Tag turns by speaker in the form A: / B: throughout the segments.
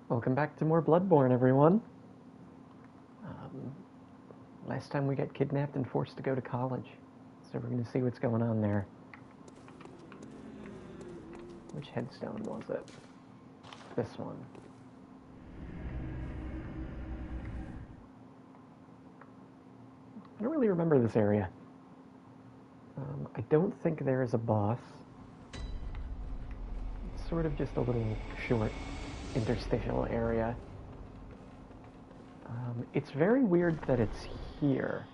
A: Welcome back to more Bloodborne, everyone. Um, Last time we got kidnapped and forced to go to college, so we're going to see what's going on there. Which headstone was it? This one. I don't really remember this area. I don't think there is a boss. It's sort of just a little short interstitial area. It's very weird that it's here,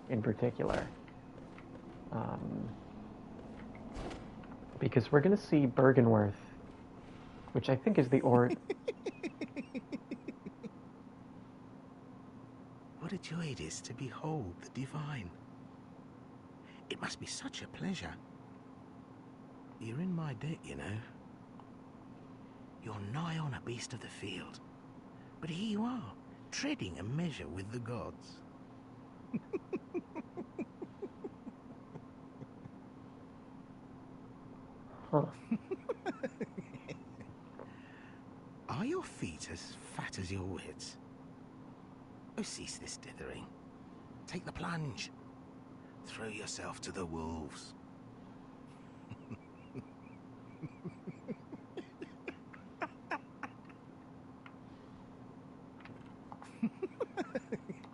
A: in particular. Because we're going to see Bergenworth, which I think is the
B: What a joy it is to behold the divine. It must be such a pleasure. You're in my debt, you know. You're nigh on a beast of the field. But here you are, treading a measure with the gods.
A: Huh.
B: Are your feet as fat as your wits? Oh, cease this dithering. Take the plunge. Throw yourself to the wolves.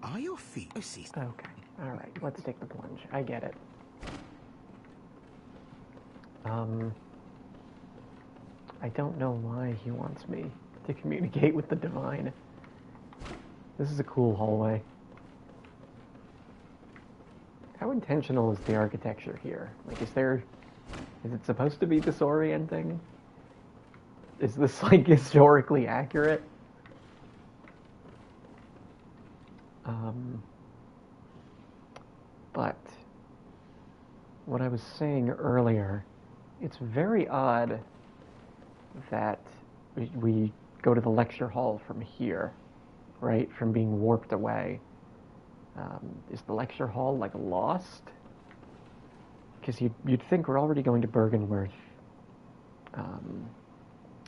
B: Are your feet... Oh, cease...
A: Okay, alright, let's take the plunge. I get it. I don't know why he wants me to communicate with the divine. This is a cool hallway. How intentional is the architecture here? Like, is it supposed to be disorienting? Is this, like, historically accurate? But what I was saying earlier, it's very odd that we go to the lecture hall from here, right? From being warped away. Is the lecture hall, like, lost? Because you'd think we're already going to Bergenworth,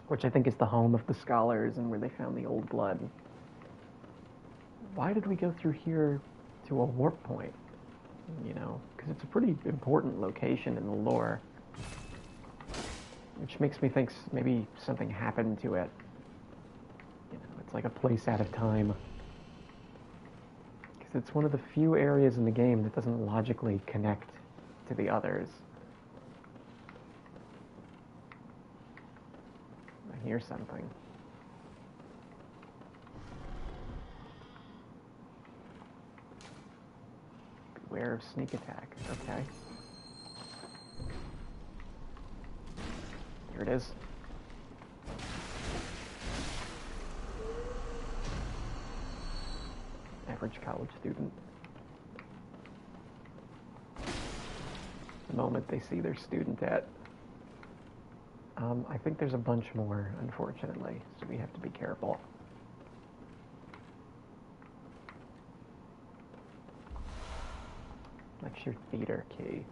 A: which I think is the home of the scholars and where they found the old blood. Why did we go through here to a warp point? You know, because it's a pretty important location in the lore. Which makes me think maybe something happened to it. You know, it's like a place out of time. Because it's one of the few areas in the game that doesn't logically connect to the others. I hear something. Beware of sneak attack. Okay. Here it is. Average college student. The moment they see their student debt. I think there's a bunch more, unfortunately, so we have to be careful. Lecture theater key.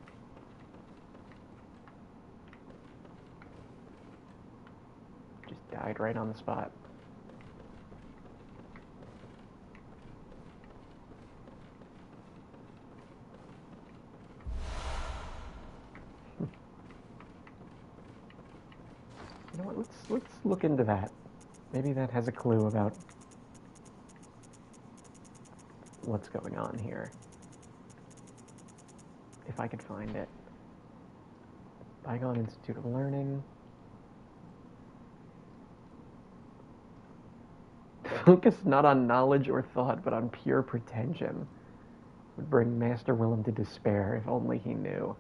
A: Just died right on the spot. You know what, let's look into that. Maybe that has a clue about what's going on here. If I could find it. Bygone Institute of Learning. Focus not on knowledge or thought, but on pure pretension. Would bring Master Willem to despair, if only he knew.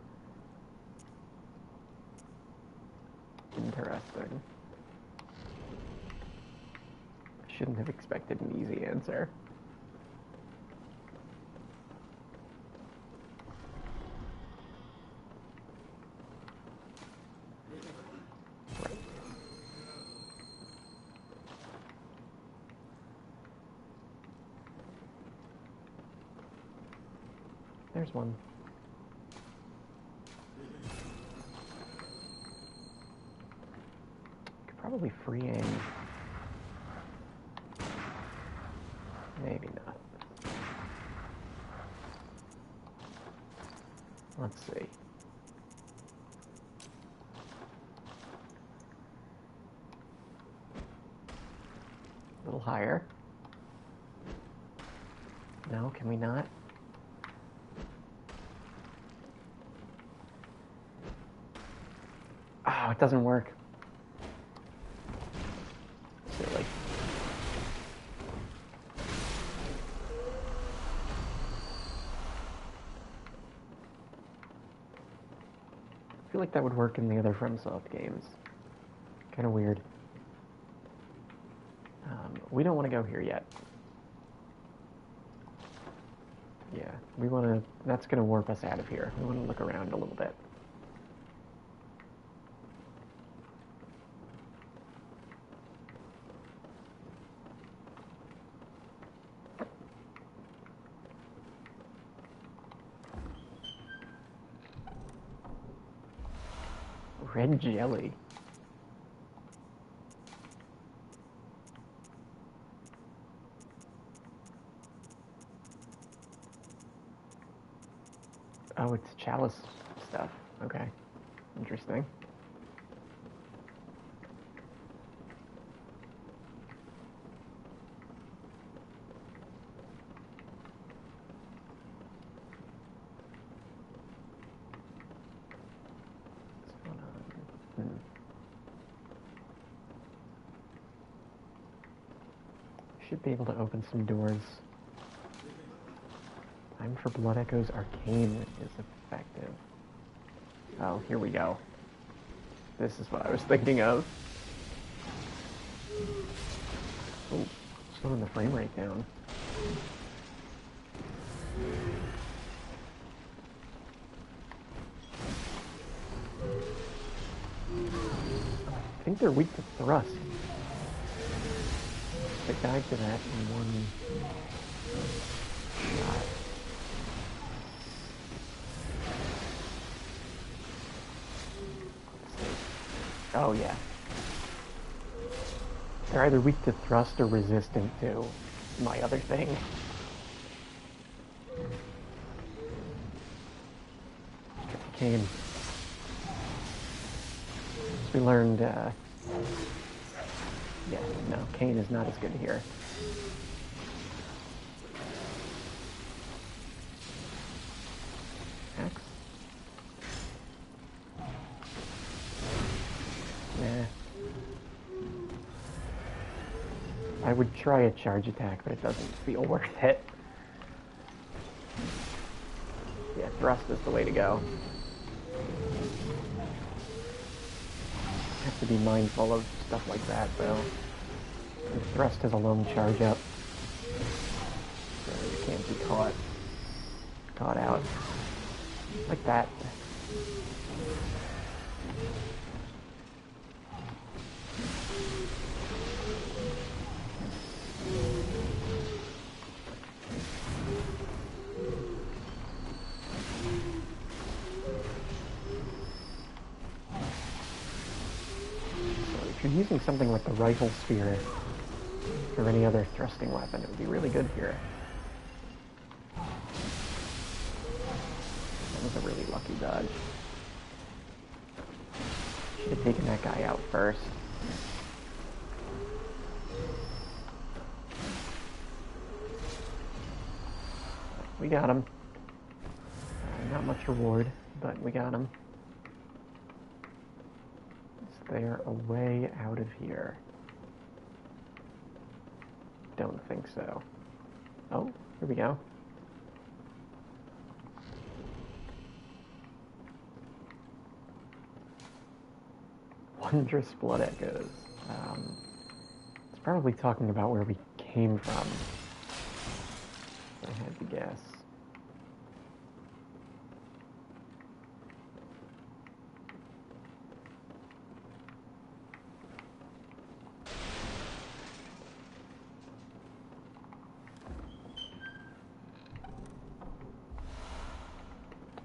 A: Interesting. I shouldn't have expected an easy answer. Right. There's one. Could probably free aim. Let's see. A little higher. No, can we not? Oh, it doesn't work. Silly. I feel like that would work in the other FromSoft games. Kind of weird. We don't want to go here yet. Yeah, we want to... That's going to warp us out of here. We want to look around a little bit. Red jelly. Oh, it's chalice stuff. Okay. Interesting. What's going on? Should be able to open some doors. Time for Blood Echoes Arcane is effective. Oh, here we go. This is what I was thinking of. Oh, slowing the frame rate down. I think they're weak to thrust. They died to that in one shot. Oh, yeah. They're either weak to thrust or resistant to my other thing. Cane. We learned, yeah, no, Cane is not as good here. Axe? Nah. I would try a charge attack, but it doesn't feel worth it. Yeah, thrust is the way to go. Have to be mindful of stuff like that, though. And thrust has a lone charge up, so you can't be caught out like that. If you're using something like the rifle spear or any other thrusting weapon, it would be really good here. That was a really lucky dodge. Should have taken that guy out first. We got him. Not much reward, but we got him. They're a way out of here. Don't think so. Oh, here we go. Wondrous Blood Echoes. It's probably talking about where we came from. If I had to guess.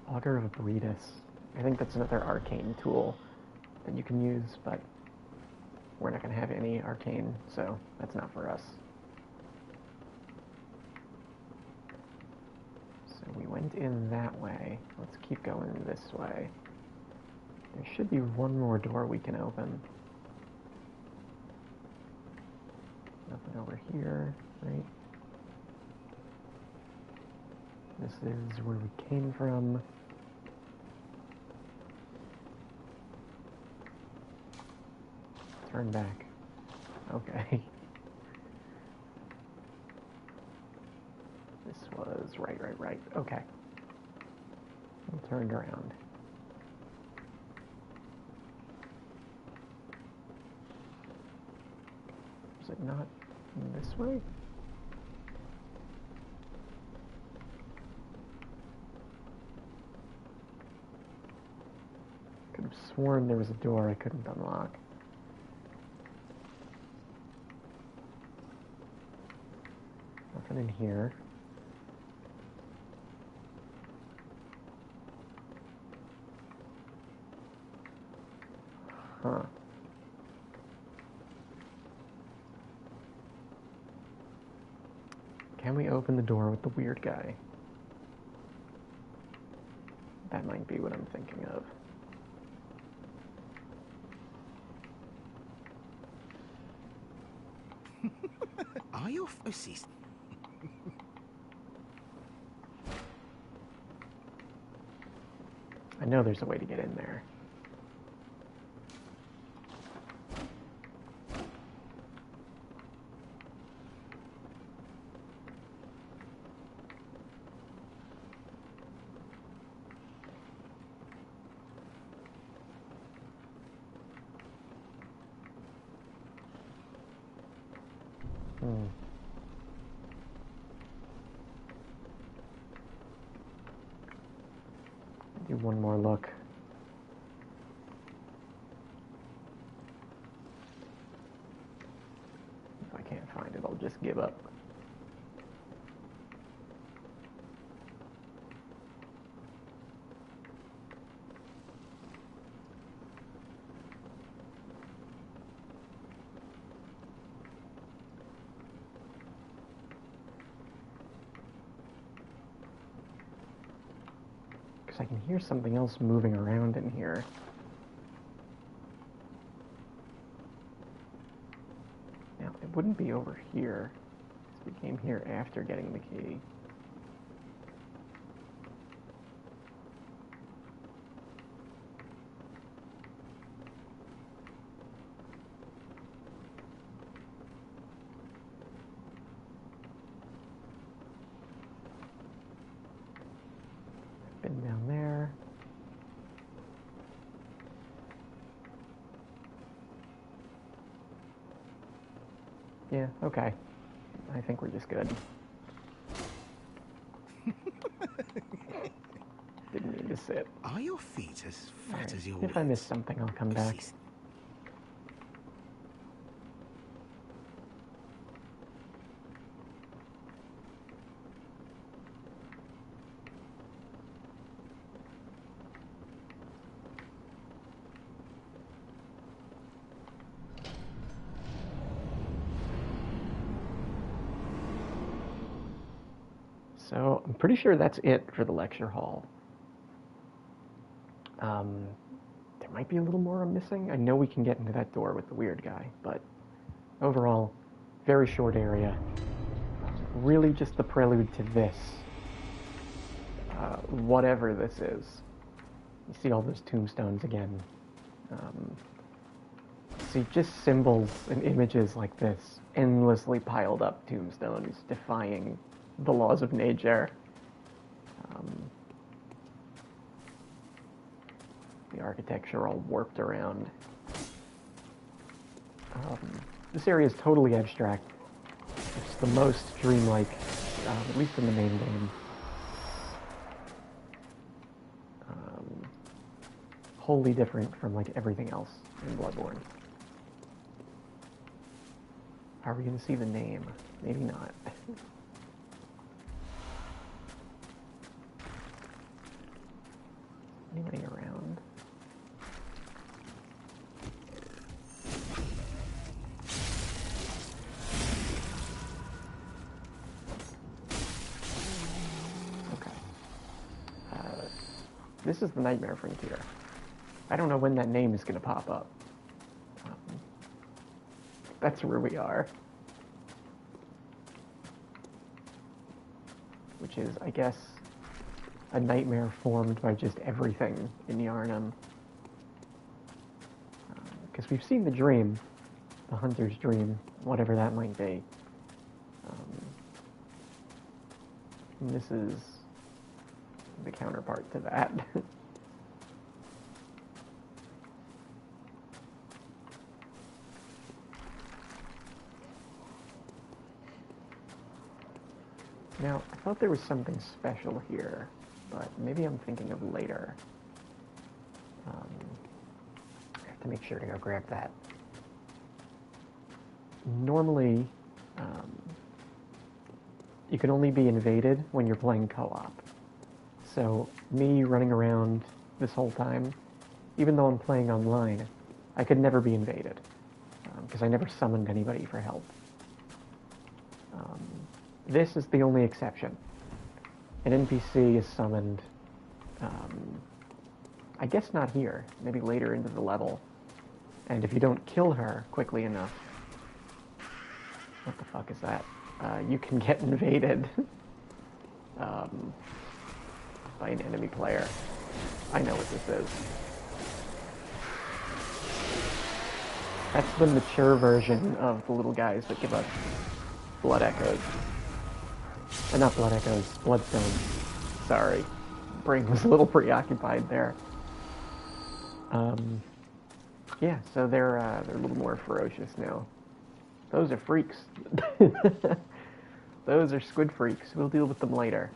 A: Augur of Breedis. I think that's another arcane tool that you can use, but we're not going to have any arcane, so that's not for us. So we went in that way. Let's keep going this way. There should be one more door we can open. Nothing over here, right? This is where we came from. Turn back. Okay. This was right. Okay. We turned around. Is it not this way? Could have sworn there was a door I couldn't unlock. Nothing in here. Huh. Can we open the door with the weird guy? That might be what I'm thinking of.
B: Are your fauces?
A: I know there's a way to get in there. Do one more look. If I can't find it, I'll just give up. I can hear something else moving around in here. Now, it wouldn't be over here, because we came here after getting the key. Been down there. Yeah, okay. I think we're just good. Didn't mean to sit.
B: Are your feet as fat
A: Right.
B: as your
A: If I
B: wits?
A: miss something, I'll come back. So I'm pretty sure that's it for the lecture hall. There might be a little more I'm missing. I know we can get into that door with the weird guy, but overall, very short area. Really just the prelude to this. Whatever this is. You see all those tombstones again. See just symbols and images like this. Endlessly piled up tombstones defying the laws of nature. The architecture all warped around. This area is totally abstract. It's the most dreamlike, at least in the main game. Wholly different from like everything else in Bloodborne. Are we going to see the name? Maybe not. Anybody around? Okay. This is the Nightmare Frontier. I don't know when that name is going to pop up. That's where we are. Which is, I guess, a nightmare formed by just everything in Yharnam. Because we've seen the dream, the hunter's dream, whatever that might be. And this is the counterpart to that. Now, I thought there was something special here, but maybe I'm thinking of later. I have to make sure to go grab that. Normally, you can only be invaded when you're playing co-op. So, me running around this whole time, even though I'm playing online, I could never be invaded, because I never summoned anybody for help. This is the only exception. An NPC is summoned, I guess not here, maybe later into the level. And if you don't kill her quickly enough, what the fuck is that? You can get invaded by an enemy player. I know what this is. That's the mature version of the little guys that give us blood echoes. Not blood echoes, bloodstones. Sorry. Brain was a little preoccupied there. Yeah, so they're a little more ferocious now. Those are freaks. Those are squid freaks. We'll deal with them later.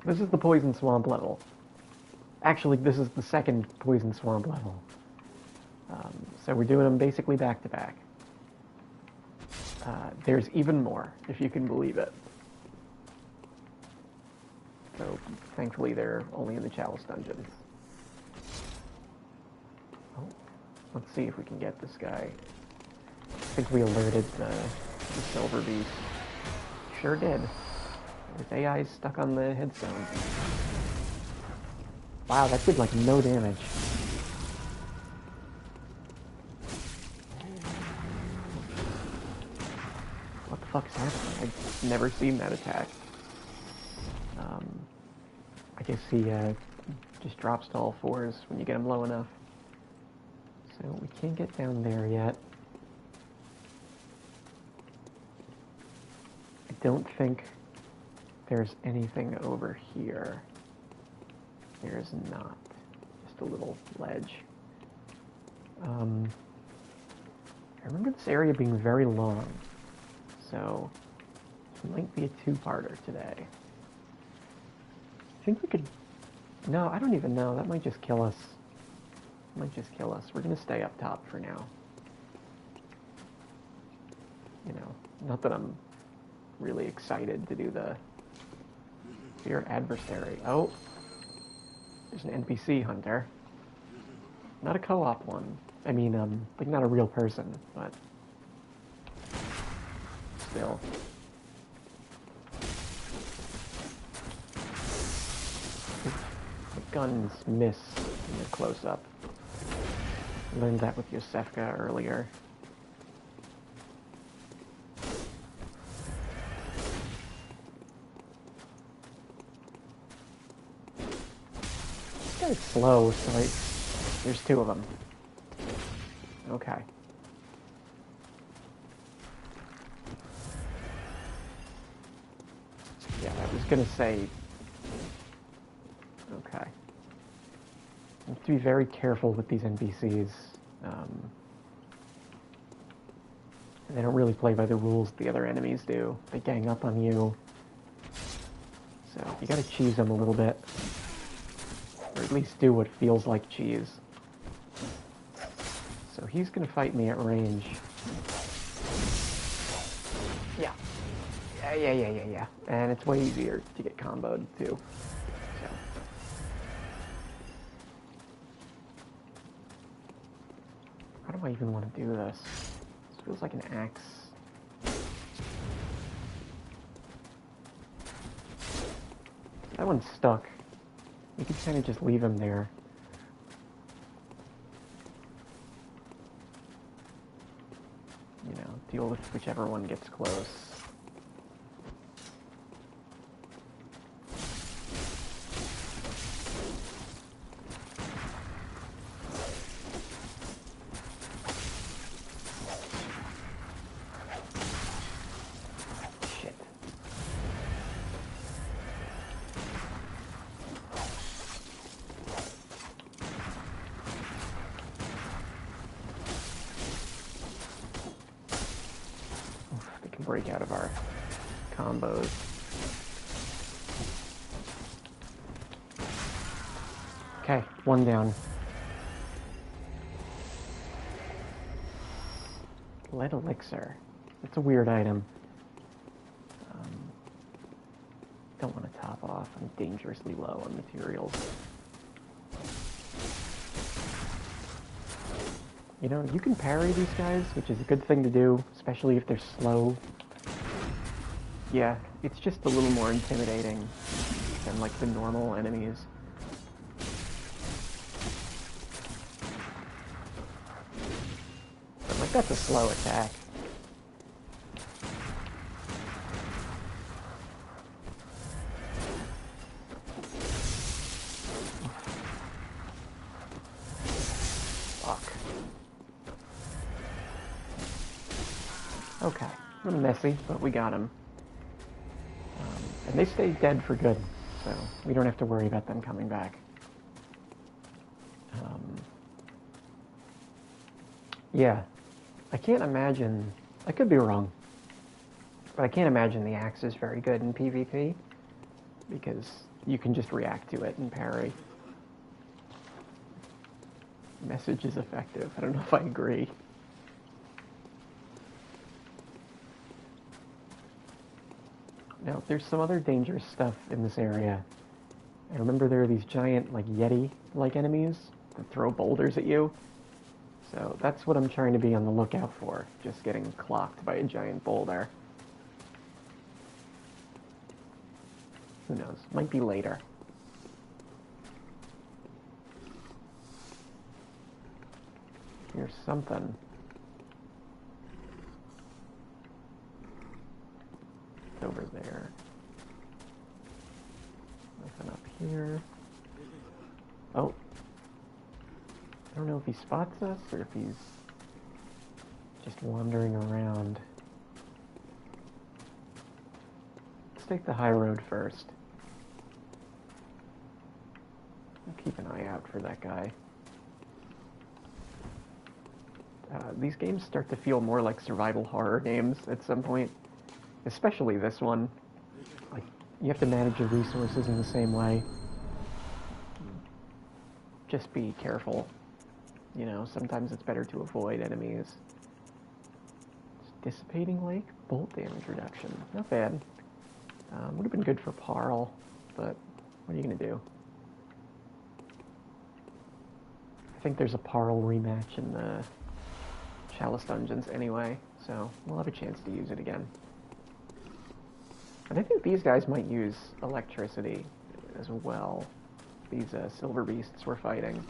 A: This is the poison swamp level. Actually, this is the second poison swamp level. So we're doing them basically back to back. There's even more, if you can believe it. So, thankfully, they're only in the Chalice dungeons. Oh, let's see if we can get this guy. I think we alerted the Silver Beast. Sure did. His AI is stuck on the headstone. Wow, that did like no damage. What the fuck's happening? I've never seen that attack. I guess he just drops to all fours when you get him low enough. So we can't get down there yet. I don't think there's anything over here. There's not. Just a little ledge. I remember this area being very long. So it might be a two-parter today. I think we could... No, I don't even know. That might just kill us. Might just kill us. We're going to stay up top for now. You know, not that I'm really excited to do the Fear Adversary. Oh, there's an NPC hunter. Not a co-op one. I mean, like not a real person, but still. The guns miss in the close-up. Learned that with Yosefka earlier. This guy's slow, so there's two of them. Okay. Yeah, I was gonna say... Okay. You have to be very careful with these NPCs. They don't really play by the rules the other enemies do. They gang up on you. So you gotta cheese them a little bit. Or at least do what feels like cheese. So he's gonna fight me at range. Yeah. Yeah. And it's way easier to get comboed too. So. How do I even want to do this? This feels like an axe. That one's stuck. You could kind of just leave him there. You know, deal with whichever one gets close. Break out of our combos. Okay, one down. Lead elixir. That's a weird item. Don't want to top off. I'm dangerously low on materials. You know, you can parry these guys, which is a good thing to do, especially if they're slow. Yeah, it's just a little more intimidating than, like, the normal enemies. But, like, that's a slow attack. Okay, a little messy, but we got him. And they stay dead for good, so we don't have to worry about them coming back. Yeah, I can't imagine, I could be wrong, but I can't imagine the axe is very good in PvP, because you can just react to it and parry. Message is effective. I don't know if I agree. Now, there's some other dangerous stuff in this area. I remember there are these giant, like, Yeti-like enemies that throw boulders at you. So that's what I'm trying to be on the lookout for, just getting clocked by a giant boulder. Who knows? Might be later. Here's something. It's over there. Nothing up here. Oh. I don't know if he spots us or if he's just wandering around. Let's take the high road first. I'll keep an eye out for that guy. These games start to feel more like survival horror games at some point. Especially this one. Like, you have to manage your resources in the same way. Just be careful. You know, sometimes it's better to avoid enemies. Dissipating Lake? Bolt damage reduction. Not bad. Would have been good for Parl, but what are you going to do? I think there's a Parl rematch in the Chalice Dungeons anyway, so we'll have a chance to use it again. And I think these guys might use electricity as well. These silver beasts we're fighting.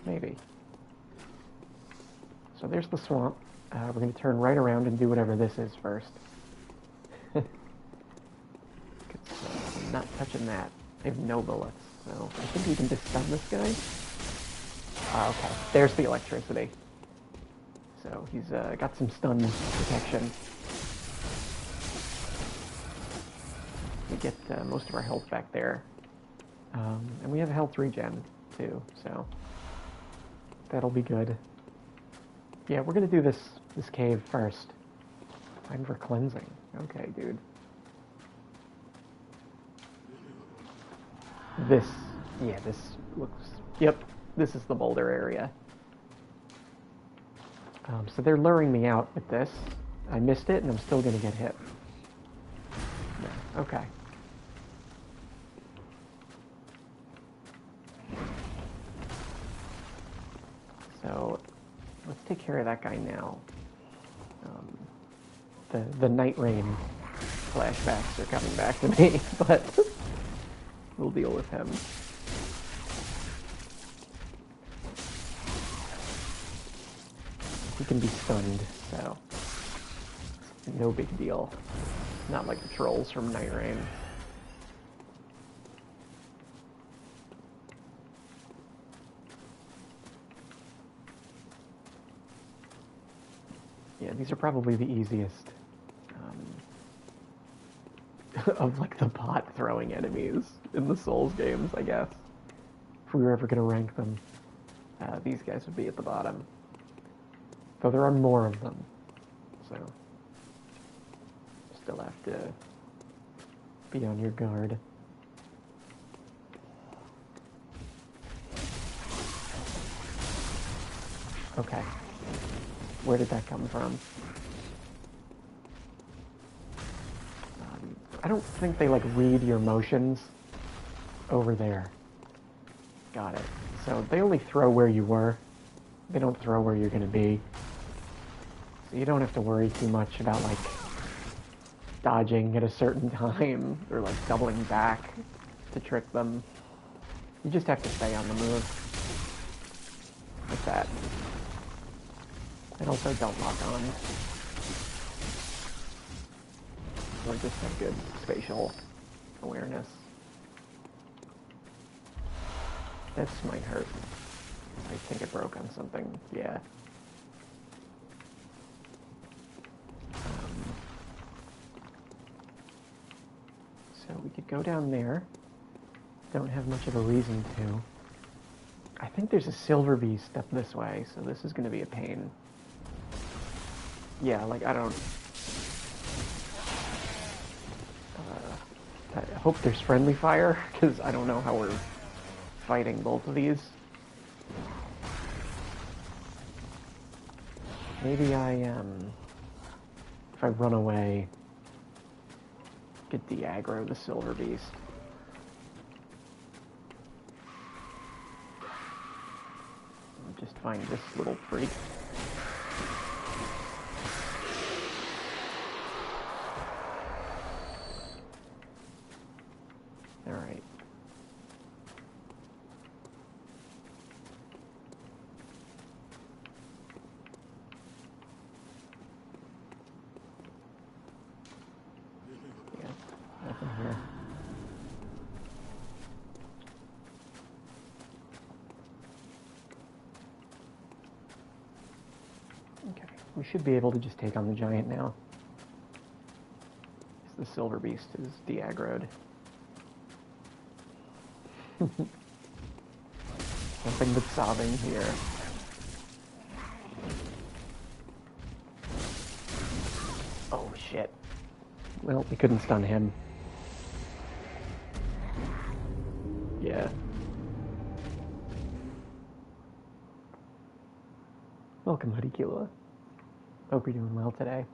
A: Maybe. So there's the swamp. We're going to turn right around and do whatever this is first. I'm not touching that. I have no bullets, so I think we can just stun this guy. Okay, there's the electricity. So he's got some stun protection. We get most of our health back there. And we have health regen, too, so that'll be good. Yeah, we're going to do this cave first. Time for cleansing. Okay, dude. This looks... Yep, this is the boulder area. So they're luring me out with this. I missed it, and I'm still going to get hit. Yeah, okay. So, let's take care of that guy now. The Night Rain flashbacks are coming back to me, but we'll deal with him. can be stunned, so no big deal. Not like the trolls from Night Rain. Yeah, these are probably the easiest of like the pot throwing enemies in the Souls games, I guess. If we were ever going to rank them, these guys would be at the bottom. Though there are more of them, so still have to be on your guard. Okay. Where did that come from? I don't think they like read your motions over there. Got it. So they only throw where you were. They don't throw where you're going to be. So you don't have to worry too much about like dodging at a certain time or like doubling back to trick them. You just have to stay on the move. Like that. And also don't lock on. Or just have good spatial awareness. This might hurt. I think it broke on something. Yeah. So we could go down there. Don't have much of a reason to. I think there's a silver beast up this way, so this is going to be a pain. Yeah, like, I don't... I hope there's friendly fire, because I don't know how we're fighting both of these. Maybe if I run away, get de-aggro the silver beast. I'll just find this little freak. Alright. Yeah, nothing here. Okay, we should be able to just take on the giant now. The silver beast is de-aggroed. Nothing but sobbing here. Oh shit. Well, we couldn't stun him. Yeah. Welcome, Hoodie Killua. Hope you're doing well today.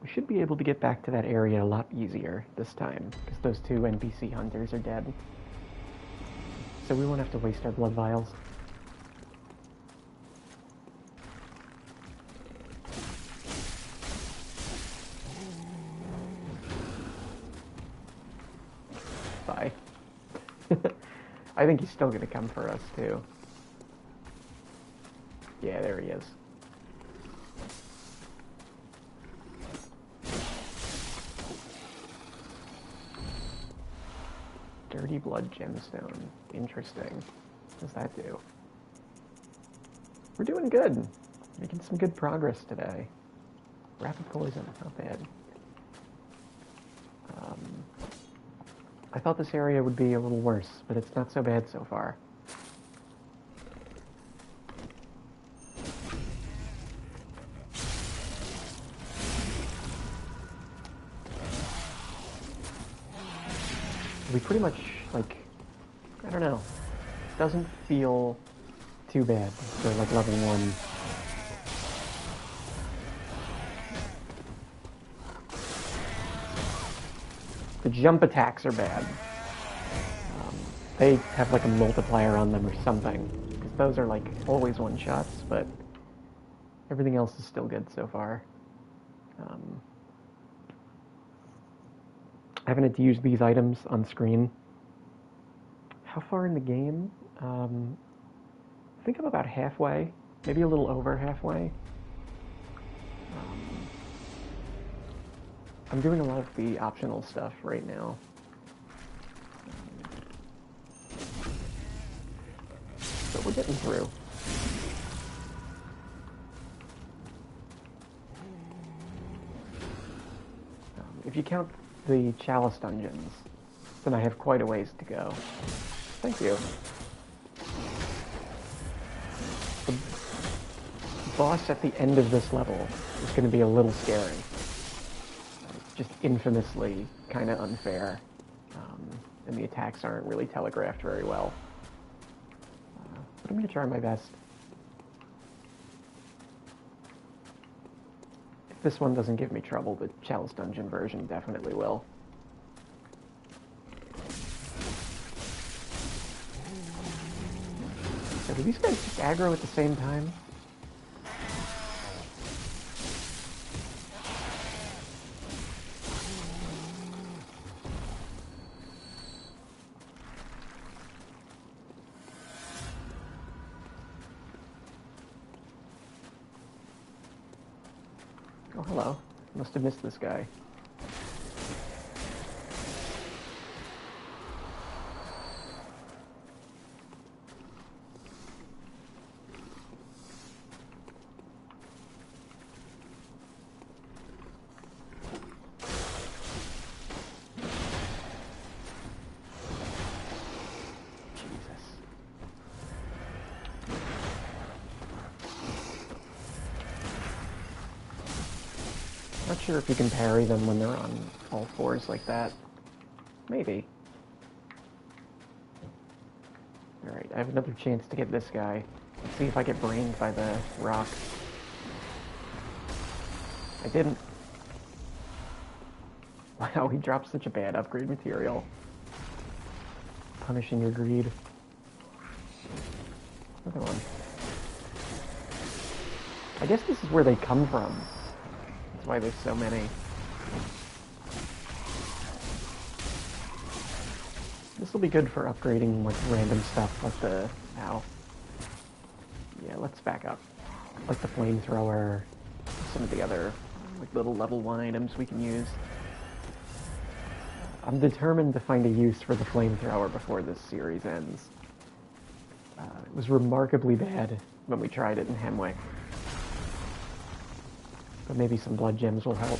A: We should be able to get back to that area a lot easier this time, because those two NPC hunters are dead. So we won't have to waste our blood vials. Bye. I think he's still going to come for us, too. Yeah, there he is. Dirty Blood Gemstone. Interesting. What does that do? We're doing good. Making some good progress today. Rapid Poison, not bad. I thought this area would be a little worse, but it's not so bad so far. We pretty much, like, I don't know, doesn't feel too bad for, like, level 1. The jump attacks are bad. They have, like, a multiplier on them or something, because those are, like, always one-shots, but everything else is still good so far. I haven't had to use these items on screen. How far in the game? I think I'm about halfway, maybe a little over halfway. I'm doing a lot of the optional stuff right now. But we're getting through. If you count the chalice dungeons, then I have quite a ways to go. Thank you. The boss at the end of this level is going to be a little scary. It's just infamously kind of unfair, and the attacks aren't really telegraphed very well. But I'm going to try my best. If this one doesn't give me trouble, the chalice dungeon version definitely will. So do these guys just aggro at the same time? Oh, hello. Must have missed this guy. Not sure if you can parry them when they're on all fours like that. Maybe. Alright, I have another chance to get this guy. Let's see if I get brained by the rock. I didn't. Wow, he dropped such a bad upgrade material. Punishing your greed. Another one. I guess this is where they come from. That's why there's so many. This will be good for upgrading like random stuff like the... Ow. Yeah, let's back up. Like the flamethrower, some of the other like little level 1 items we can use. I'm determined to find a use for the flamethrower before this series ends. It was remarkably bad when we tried it in Hemwick. But maybe some blood gems will help.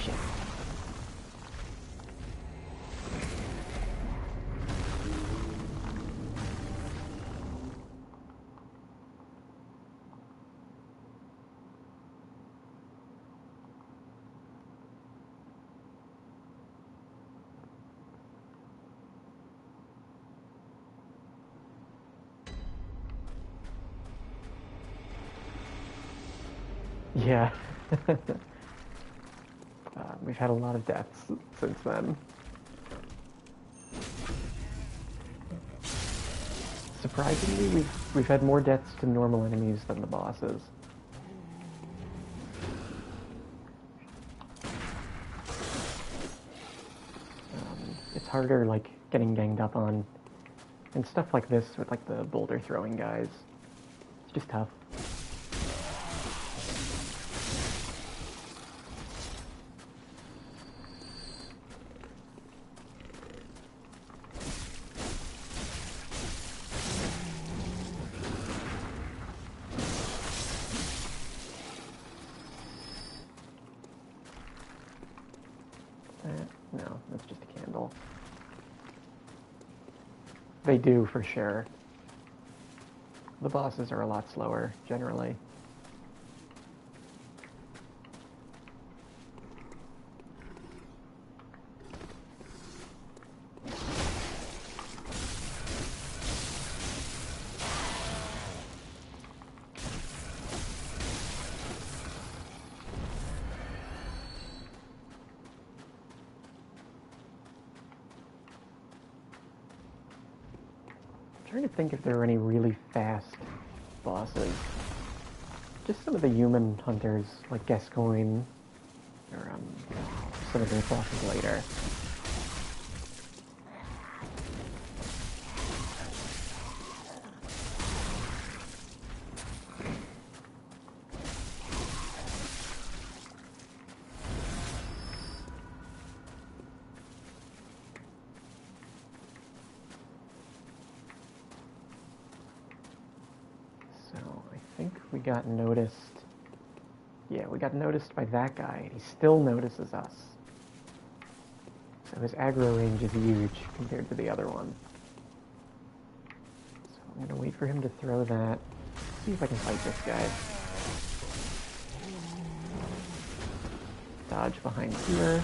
A: Shit. Yeah. We've had a lot of deaths since then. Surprisingly, we've had more deaths to normal enemies than the bosses. It's harder, like, getting ganged up on. And stuff like this with, like, the boulder throwing guys. It's just tough. No, that's just a candle. They do, for sure. The bosses are a lot slower, generally. I'm trying to think if there are any really fast bosses. Just some of the human hunters, like Gascoigne, or some of the bosses later. We got noticed. Yeah, we got noticed by that guy. He still notices us. So his aggro range is huge compared to the other one. So I'm gonna wait for him to throw that. See if I can fight this guy. Dodge behind here.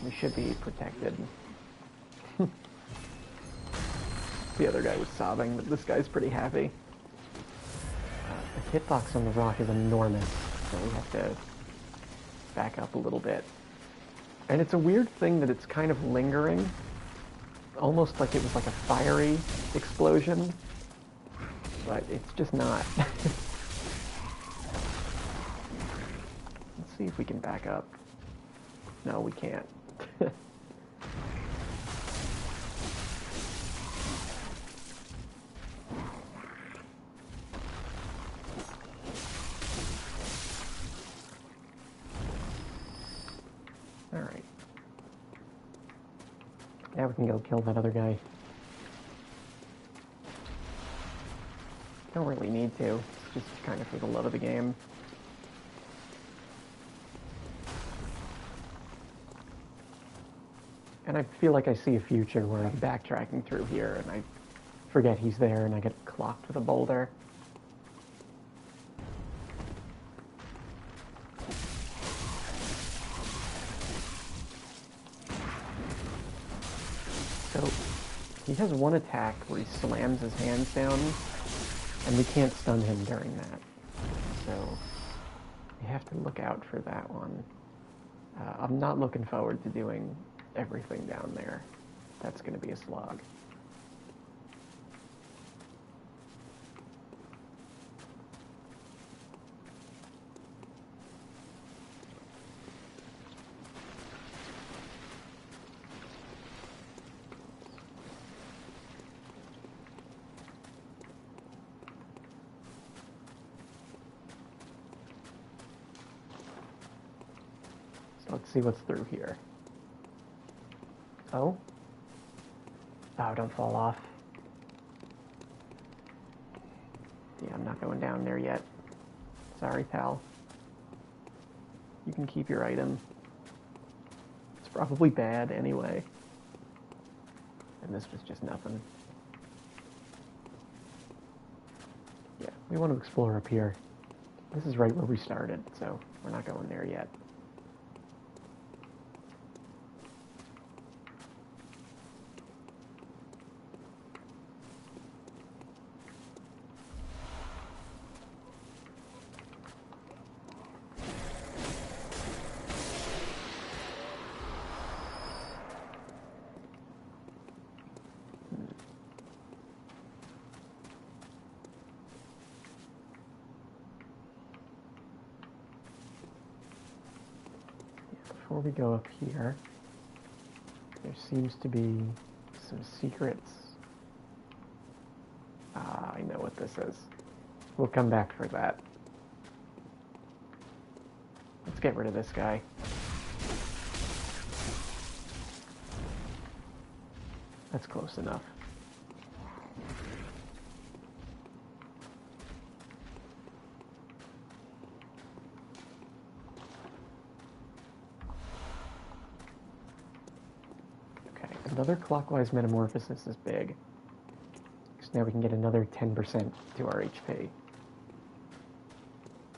A: We should be protected. The other guy was sobbing, but this guy's pretty happy. The hitbox on the rock is enormous, so we have to back up a little bit. And it's a weird thing that it's kind of lingering, almost like it was like a fiery explosion, but it's just not. Let's see if we can back up. No, we can't. Alright. Now we can go kill that other guy. Don't really need to. It's just kind of for the love of the game. And I feel like I see a future where I'm backtracking through here and I forget he's there and I get clocked with a boulder. So, he has one attack where he slams his hands down, and we can't stun him during that. So, you have to look out for that one. I'm not looking forward to doing everything down there. That's going to be a slog. Let's see what's through here. Oh? Oh, don't fall off. Yeah, I'm not going down there yet. Sorry, pal. You can keep your item. It's probably bad anyway. And this was just nothing. Yeah, we want to explore up here. This is right where we started, so we're not going there yet. Before we go up here, there seems to be some secrets. Ah, I know what this is. We'll come back for that. Let's get rid of this guy. That's close enough. Another clockwise metamorphosis is big. So now we can get another 10% to our HP.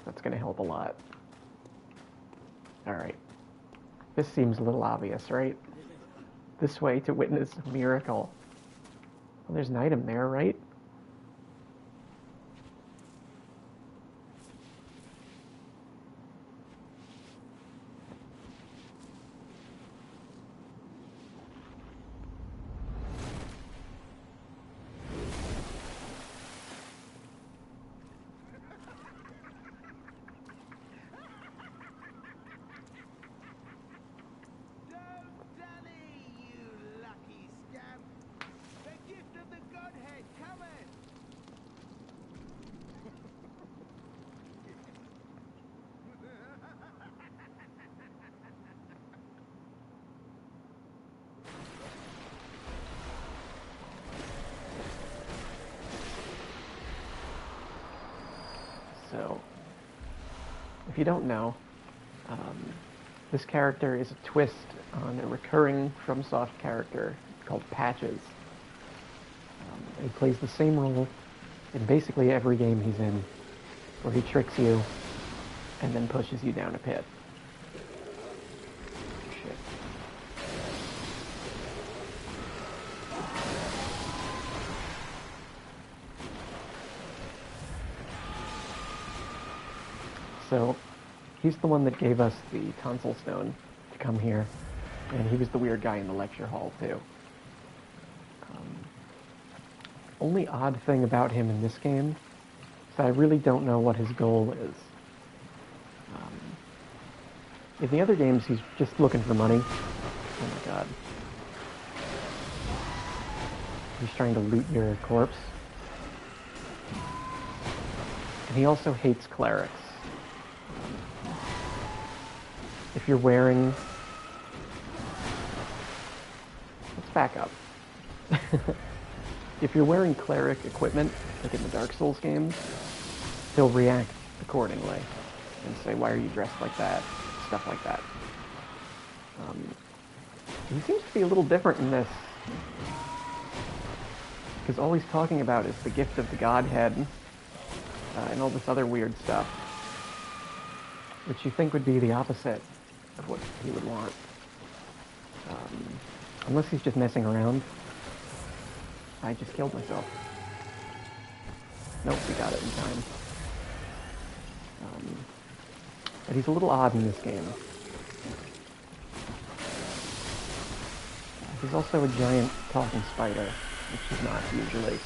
A: That's going to help a lot. Alright. This seems a little obvious, right? This way to witness a miracle. Well, there's an item there, right? if you don't know, this character is a twist on a recurring FromSoft character called Patches. He plays the same role in basically every game he's in, where he tricks you and then pushes you down a pit. Shit. So, he's the one that gave us the tonsil stone to come here, and he was the weird guy in the lecture hall, too. Only odd thing about him in this game is that I really don't know what his goal is. In the other games, he's just looking for money. Oh my god. He's trying to loot your corpse. And he also hates clerics. If you're wearing... Let's back up. If you're wearing cleric equipment, like in the Dark Souls games, he'll react accordingly and say, why are you dressed like that? Stuff like that. He seems to be a little different in this, because all he's talking about is the gift of the Godhead and all this other weird stuff, which you think would be the opposite of what he would want. Unless he's just messing around. I just killed myself. Nope, we got it in time. But he's a little odd in this game. He's also a giant talking spider, which he's not usually.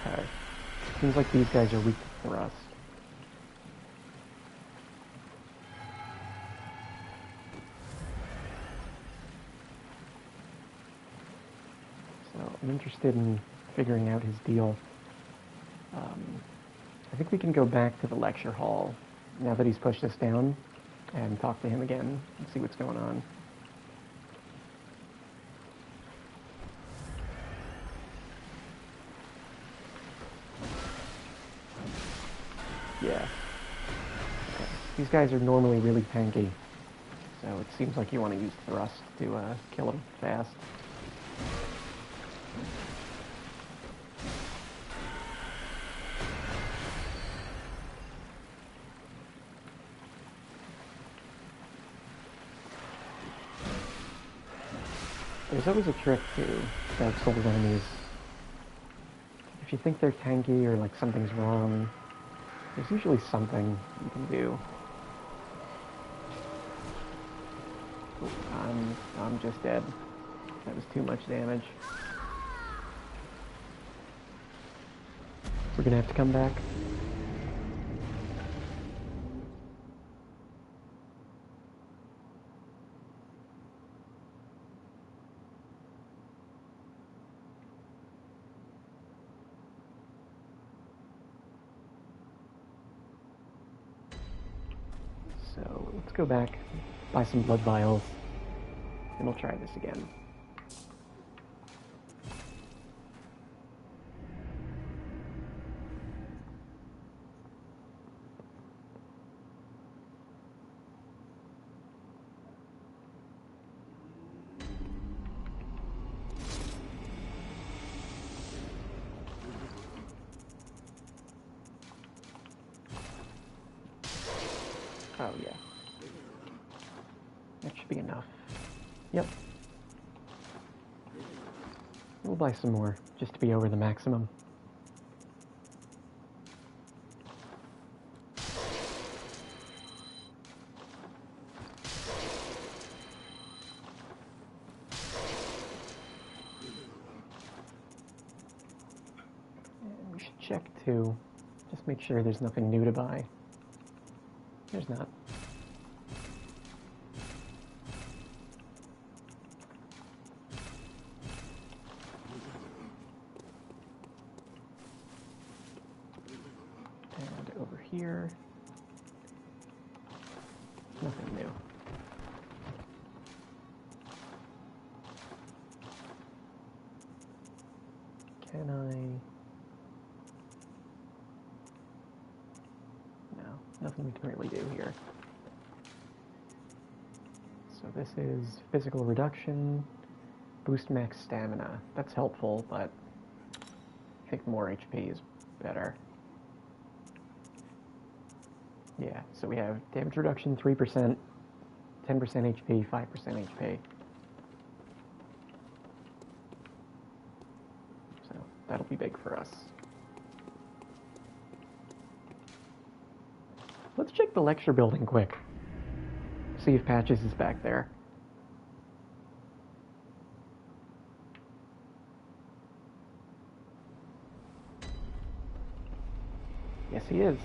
A: Okay. Seems like these guys are weak to thrust. I'm interested in figuring out his deal. I think we can go back to the lecture hall now that he's pushed us down and talk to him again and see what's going on. Yeah. Okay. These guys are normally really tanky, so it seems like you want to use thrust to kill them fast. There's always a trick to Dark Souls enemies. If you think they're tanky or like something's wrong, there's usually something you can do. Ooh, I'm just dead. That was too much damage. We're gonna have to come back. So let's go back, buy some blood vials, and we'll try this again. Oh yeah. That should be enough. Yep. We'll buy some more, just to be over the maximum. And we should check too, just make sure there's nothing new to buy. There's not. And over here, nothing new. Nothing we can really do here. So this is physical reduction, boost max stamina. That's helpful, but I think more HP is better. Yeah, so we have damage reduction 3%, 10% HP, 5% HP. So that'll be big for us. Let's check the lecture building quick. See if Patches is back there. Yes, he is.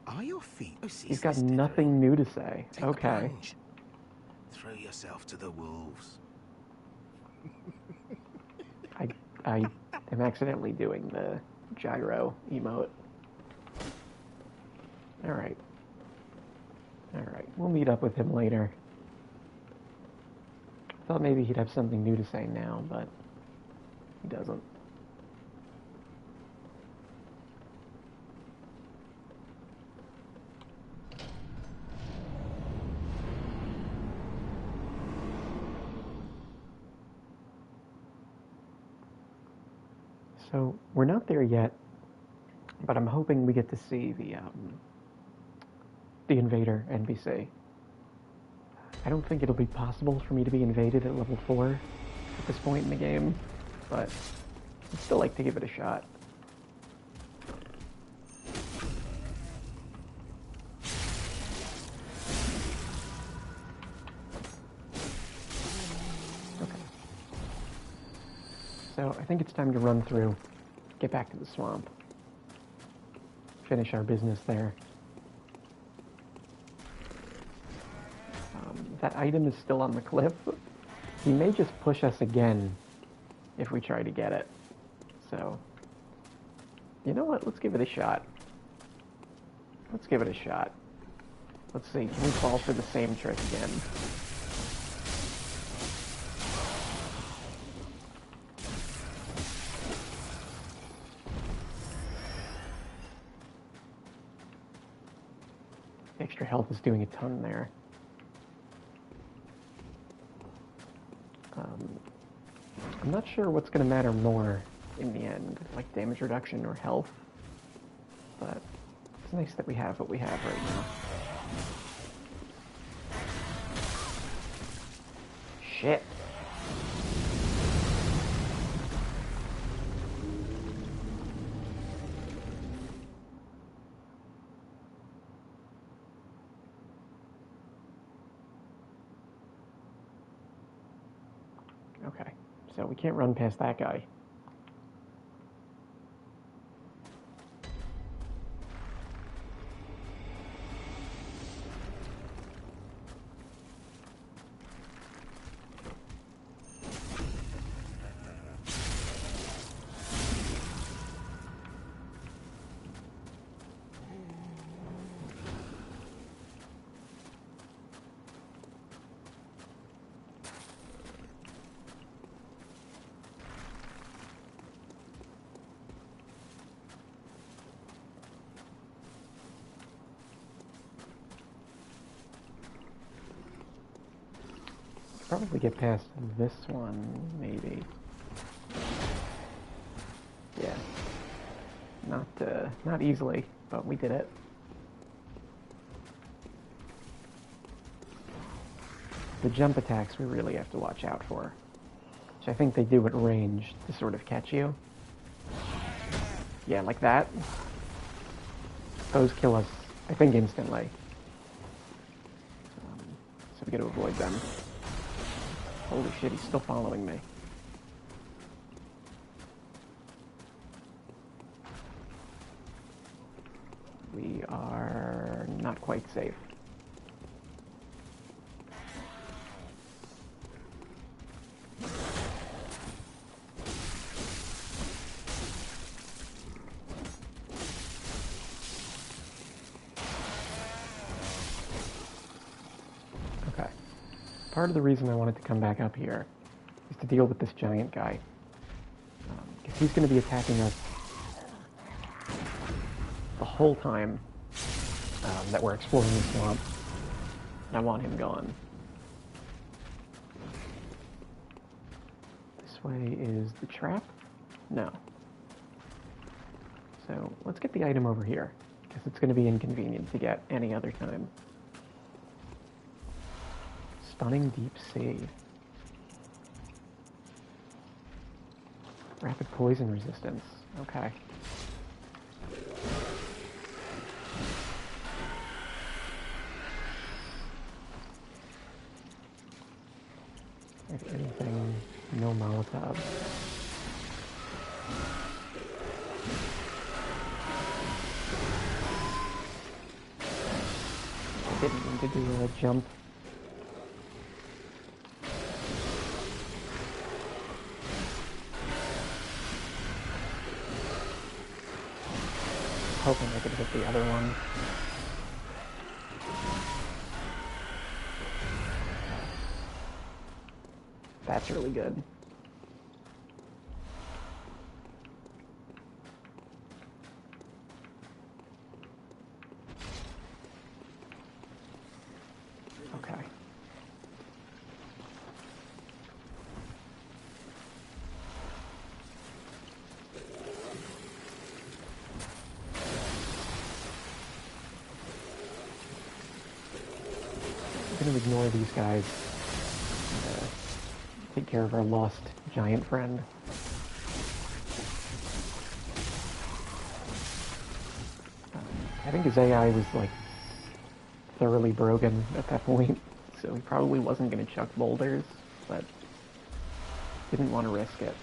B: Are your feet?
A: He's got nothing new to say.
B: Take
A: Okay.
B: the plunge. Throw yourself to the wolves.
A: I am accidentally doing the gyro emote. Alright. Alright, we'll meet up with him later. Thought maybe he'd have something new to say now, but he doesn't. So, we're not there yet, but I'm hoping we get to see the Invader NPC. I don't think it'll be possible for me to be invaded at level 4 at this point in the game, but I'd still like to give it a shot. Okay. So I think it's time to run through, get back to the swamp, finish our business there. That item is still on the cliff. He may just push us again if we try to get it. So, you know what? Let's give it a shot. Let's give it a shot. Let's see. Can we fall for the same trick again? Extra health is doing a ton there. I'm not sure what's going to matter more in the end, like damage reduction or health, but it's nice that we have what we have right now. Shit. Okay, so we can't run past that guy. Probably get past this one, maybe. Yeah. Not easily, but we did it. The jump attacks we really have to watch out for, which I think they do at range to sort of catch you. Yeah, like that. Those kill us, I think, instantly. So we gotta avoid them. Holy shit, he's still following me. We are not quite safe. Okay. Part of the reason I wanted to come back up here is to deal with this giant guy. Because he's going to be attacking us the whole time that we're exploring the swamp. And I want him gone. This way is the trap? No. So let's get the item over here, because it's going to be inconvenient to get any other time. Stunning Deep Save. Rapid poison resistance. Okay. If anything, no Molotov. I didn't mean to do a jump. Hoping I could hit the other one. That's really good. Okay. I'm gonna ignore these guys. Take care of our lost giant friend. I think his AI was like thoroughly broken at that point, so he probably wasn't going to chuck boulders, but didn't want to risk it.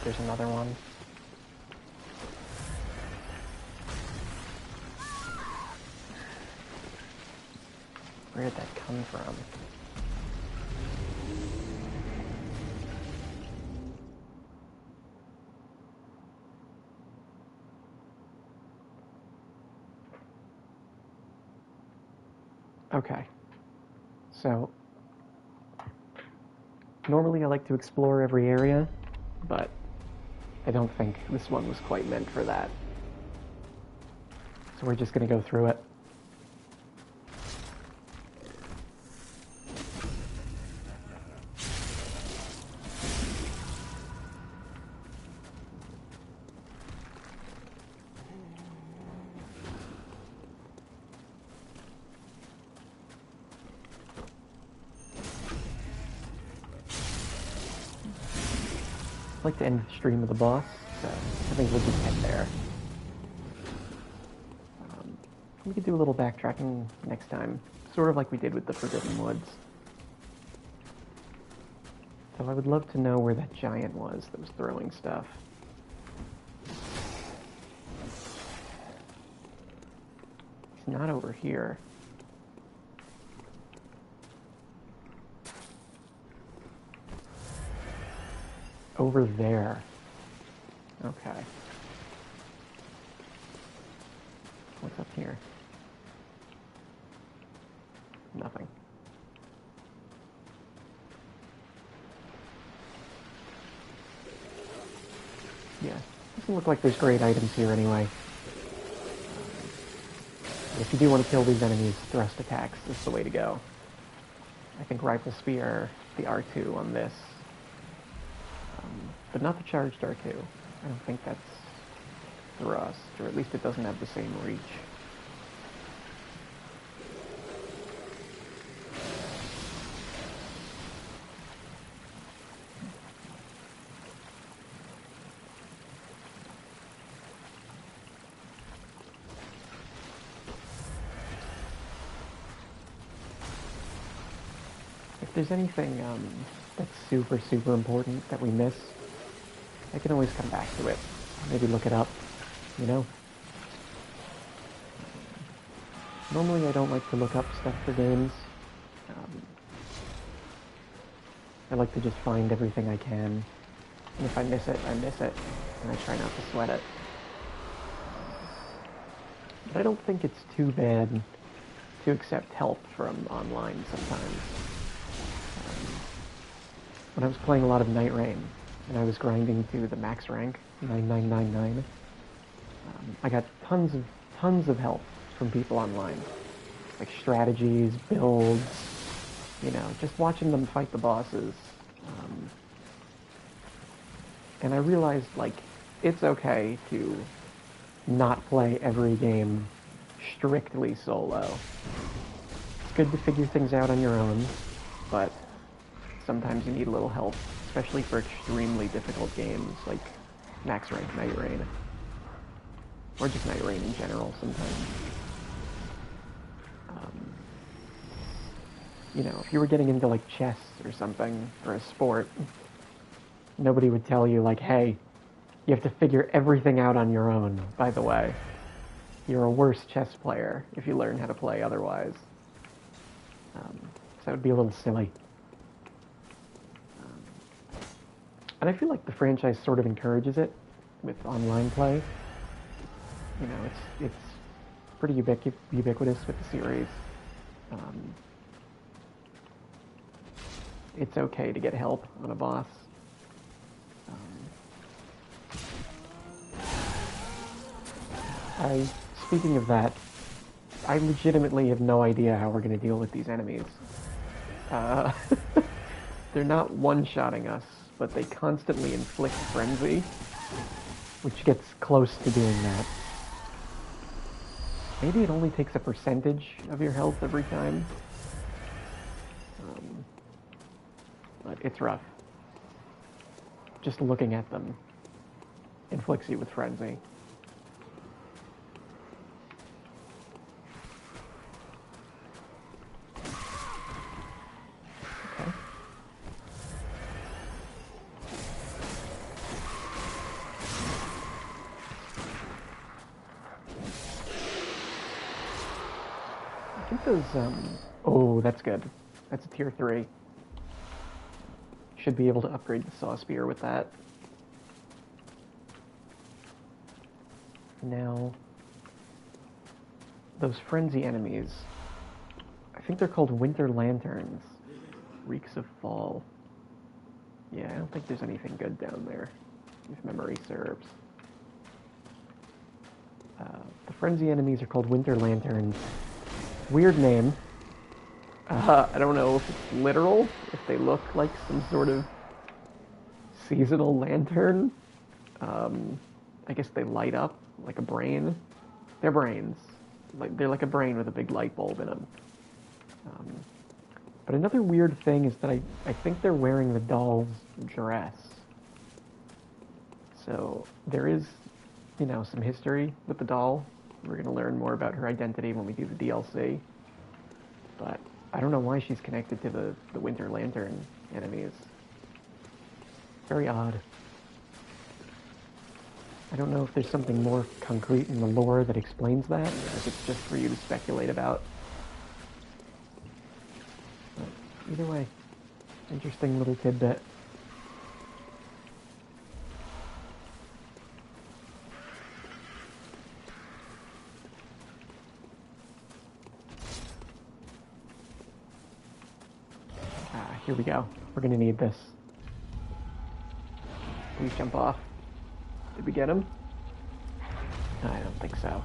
A: There's another one. Where did that come from? Okay. So, normally I like to explore every area, but I don't think this one was quite meant for that. So we're just going to go through it. I'd like to end the stream with the boss, so I think we'll just head there. We could do a little backtracking next time, sort of like we did with the Forbidden Woods. So I would love to know where that giant was that was throwing stuff. He's not over here. Over there. Okay. What's up here? Nothing. Yeah, doesn't look like there's great items here anyway. If you do want to kill these enemies, thrust attacks is the way to go. I think Rifle Spear, the R2 on this. But not the charged R2. I don't think that's thrust, or at least it doesn't have the same reach. If there's anything that's super, super important that we miss, I can always come back to it. Maybe look it up, you know? Normally I don't like to look up stuff for games. I like to just find everything I can And if I miss it, I miss it. And I try not to sweat it. But I don't think it's too bad to accept help from online sometimes. When I was playing a lot of Night Rain, and I was grinding to the max rank, 9999, I got tons of help from people online. Like strategies, builds, just watching them fight the bosses. And I realized, like, it's okay to not play every game strictly solo. It's good to figure things out on your own, but sometimes you need a little help, especially for extremely difficult games like max rank Night Rain. Or just Night Rain in general sometimes. If you were getting into like chess or something, or a sport, nobody would tell you like, hey, you have to figure everything out on your own, by the way. You're a worse chess player if you learn how to play otherwise. So that would be a little silly. And I feel like the franchise sort of encourages it with online play. It's pretty ubiquitous with the series. It's okay to get help on a boss. Speaking of that, I legitimately have no idea how we're going to deal with these enemies. They're not one-shotting us, but they constantly inflict frenzy, which gets close to doing that. Maybe it only takes a percentage of your health every time. But it's rough. Just looking at them inflicts you with frenzy. Okay. I think those, oh, that's good. That's a tier 3. Should be able to upgrade the Saw Spear with that. Now, those frenzy enemies, I think they're called Winter Lanterns. Reeks of Fall. Yeah, I don't think there's anything good down there, if memory serves. The frenzy enemies are called Winter Lanterns. Weird name. I don't know if it's literal, if they look like some sort of seasonal lantern. I guess they light up like a brain. They're brains. They're like a brain with a big light bulb in them. But another weird thing is that I think they're wearing the doll's dress. So there is, some history with the doll. We're going to learn more about her identity when we do the DLC. But I don't know why she's connected to the Winter Lantern enemies. Very odd. I don't know if there's something more concrete in the lore that explains that, or if it's just for you to speculate about. But either way, interesting little tidbit. Here we go. We're gonna need this. Please jump off. Did we get him? I don't think so.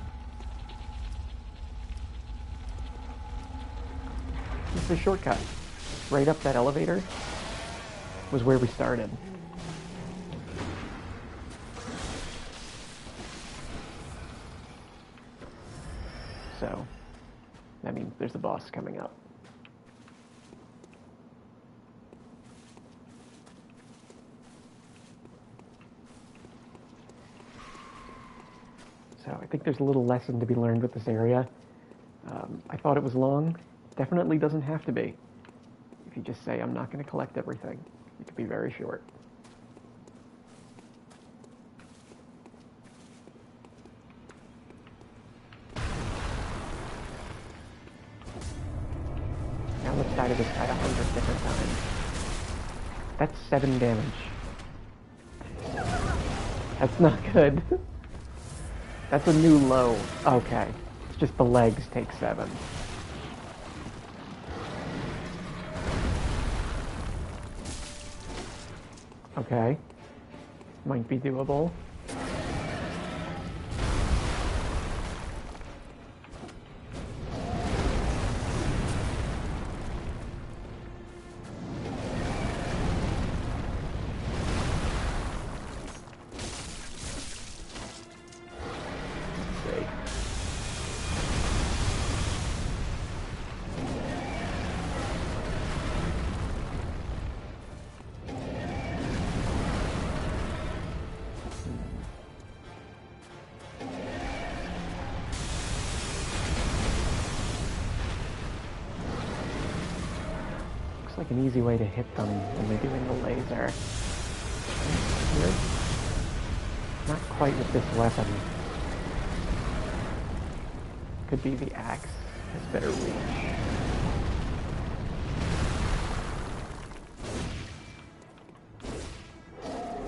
A: It's a shortcut. Right up that elevator was where we started. So, that means there's a boss coming up. So I think there's a little lesson to be learned with this area. I thought it was long. Definitely doesn't have to be. If you just say, I'm not going to collect everything, it could be very short. Now let's die to this guy 100 different times. That's 7 damage. That's not good. That's a new low. Okay. It's just the legs take 7. Okay. Might be doable. Like an easy way to hit them when they're doing the laser. Weird. Not quite with this weapon. Could be the axe has better reach.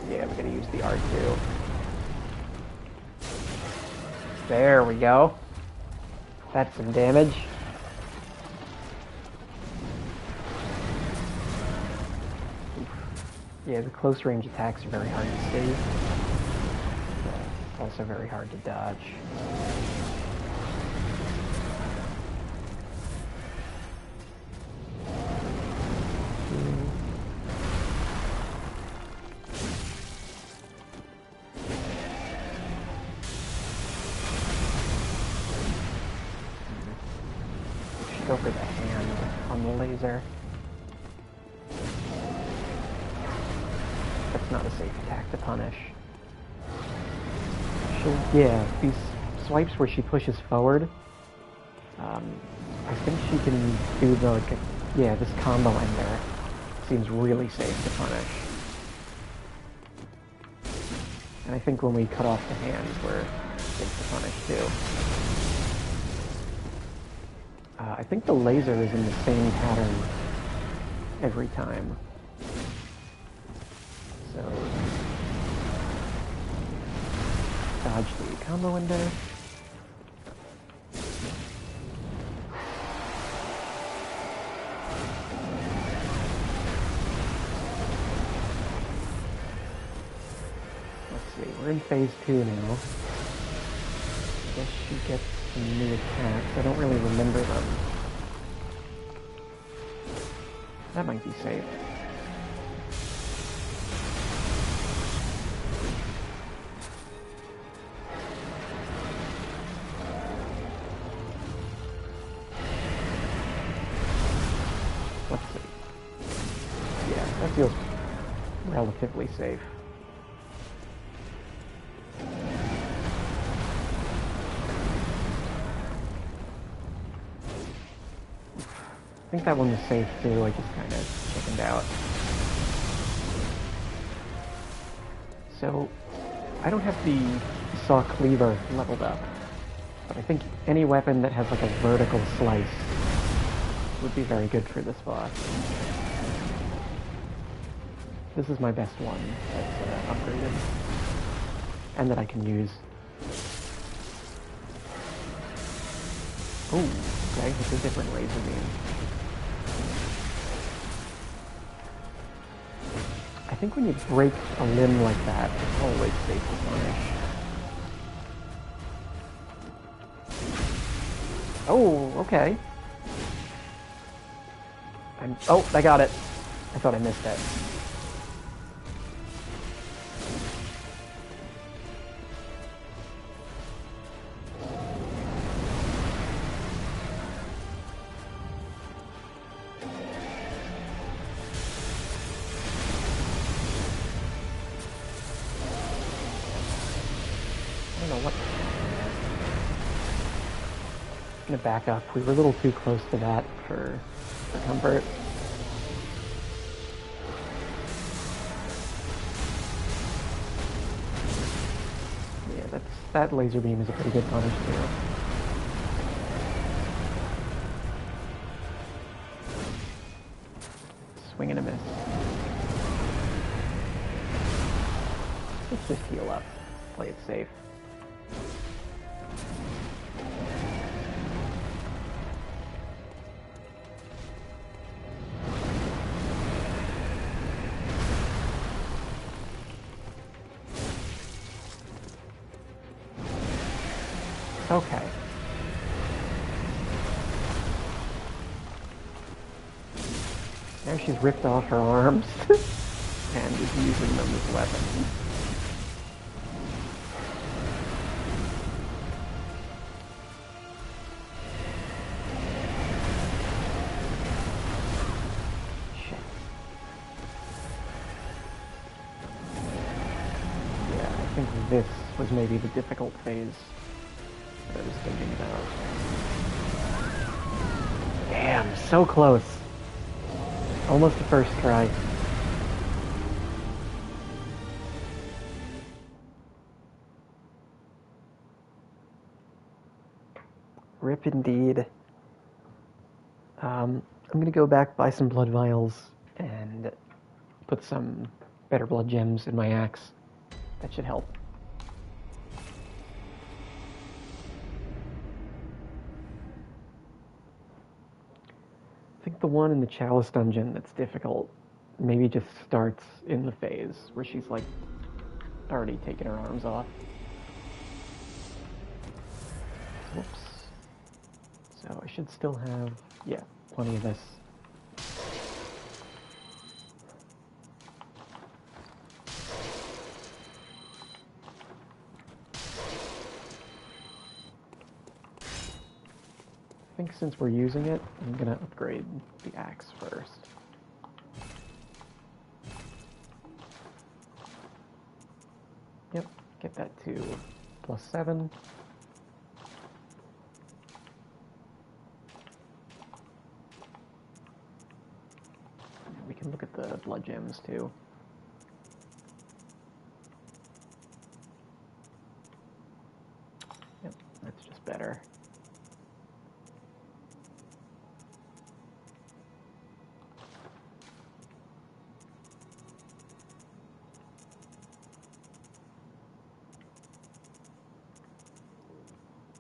A: Yeah, we gotta use the R2. There we go. That's some damage. Yeah, the close range attacks are very hard to see. Also very hard to dodge. Should go for the hand on the laser. That's not a safe attack to punish. Yeah, these swipes where she pushes forward, I think she can do the, like, yeah, this combo ender seems really safe to punish. And I think when we cut off the hands, we're safe to punish too. I think the laser is in the same pattern every time. So, dodge the combo ender. Let's see, we're in phase 2 now. I guess she gets some new attacks. I don't really remember them. That might be safe. Let's see. Yeah, that feels relatively safe. I think that one was safe too, I just kind of chickened out. So, I don't have the saw cleaver leveled up, but I think any weapon that has like a vertical slice would be very good for this boss. This is my best one that's upgraded, and that I can use. Oh, okay, it's a different laser beam. I think when you break a limb like that, it's always safe to punish. Oh, okay. Oh, I got it. I thought I missed it. I don't know what. I'm gonna back up. We were a little too close to that for comfort. Yeah, that laser beam is a pretty good punish too. Swing and a miss. Let's just heal up. play it safe. Okay. Now she's ripped off her arms and is using them as weapons. Shit. Yeah, I think this was maybe the difficult phase that I was thinking about. Damn, so close. Almost the first try. Rip indeed. I'm gonna go back, buy some blood vials, and put some better blood gems in my axe. That should help. I think the one in the Chalice dungeon that's difficult maybe just starts in the phase where she's like already taken her arms off. Whoops. So I should still have, yeah, plenty of this. I think since we're using it, I'm gonna upgrade the axe first. Yep, get that to +7. We can look at the blood gems too. Yep, that's just better.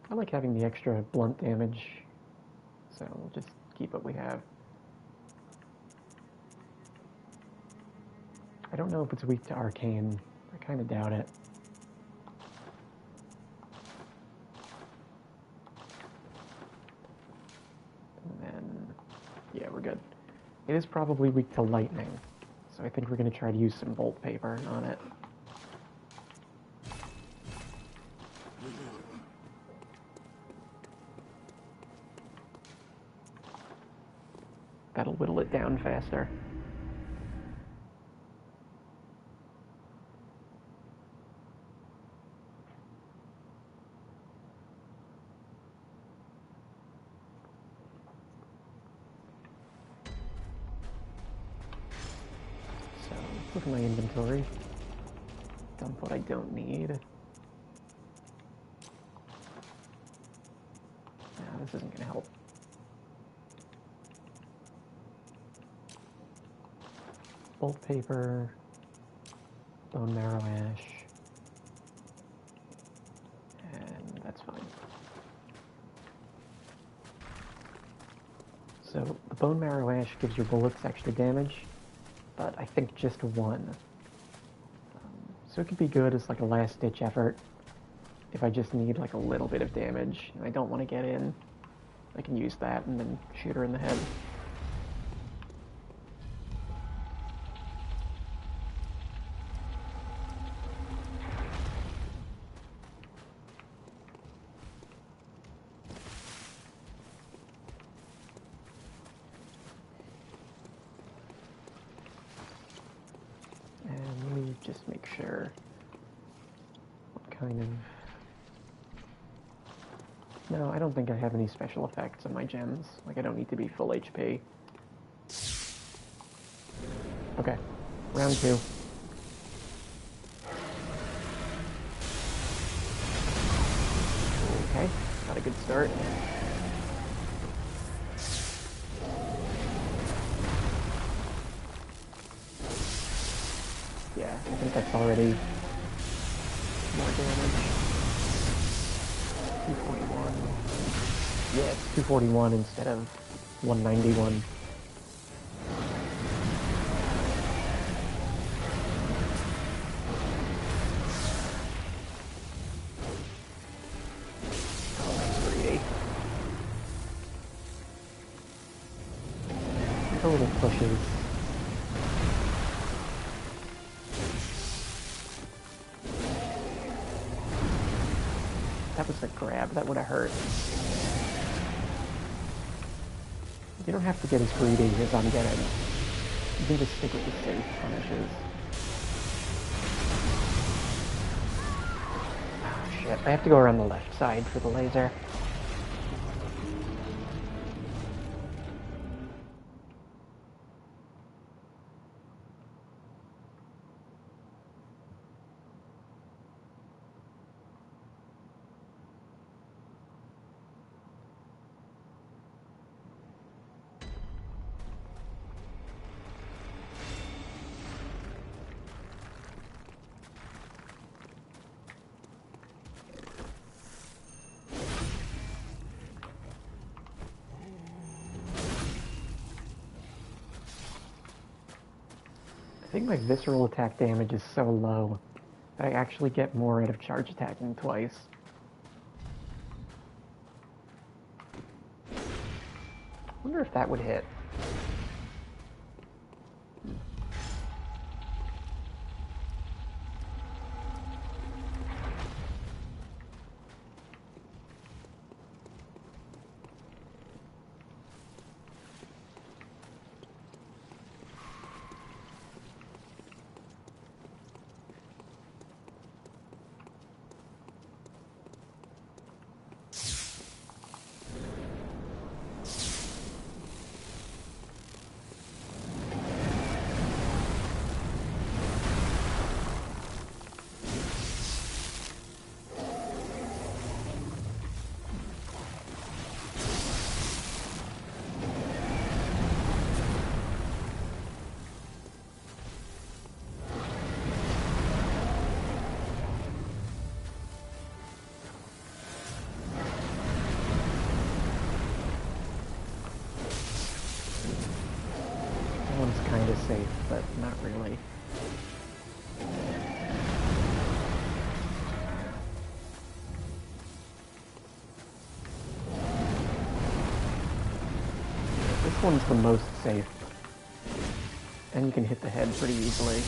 A: I like having the extra blunt damage, so we'll just keep what we have. I don't know if it's weak to arcane. I kind of doubt it. And then, yeah, we're good. It is probably weak to lightning, so I think we're going to try to use some bolt paper on it. That'll whittle it down faster. So, look at my inventory. Dump what I don't need. Now, this isn't going to help. Bolt paper, bone marrow ash, and that's fine. So the bone marrow ash gives your bullets extra damage, but I think just one. So it could be good as like a last-ditch effort if I just need like a little bit of damage and I don't want to get in. I can use that and then shoot her in the head. Just make sure what kind of... No, I don't think I have any special effects on my gems. Like, I don't need to be full HP. Okay, round 2. Okay, got a good start. Yeah, I think that's already more damage. 241. Yeah, it's 241 instead of 191. Oh, that's 380. The little pushes. That was a grab. That would have hurt. You don't have to get as greedy as I'm getting. You can just stick with the safe punishes. Oh shit, I have to go around the left side for the laser. I think my visceral attack damage is so low that I actually get more out of charge attacking twice. I wonder if that would hit. Kind of safe, but not really. This one's the most safe. And you can hit the head pretty easily.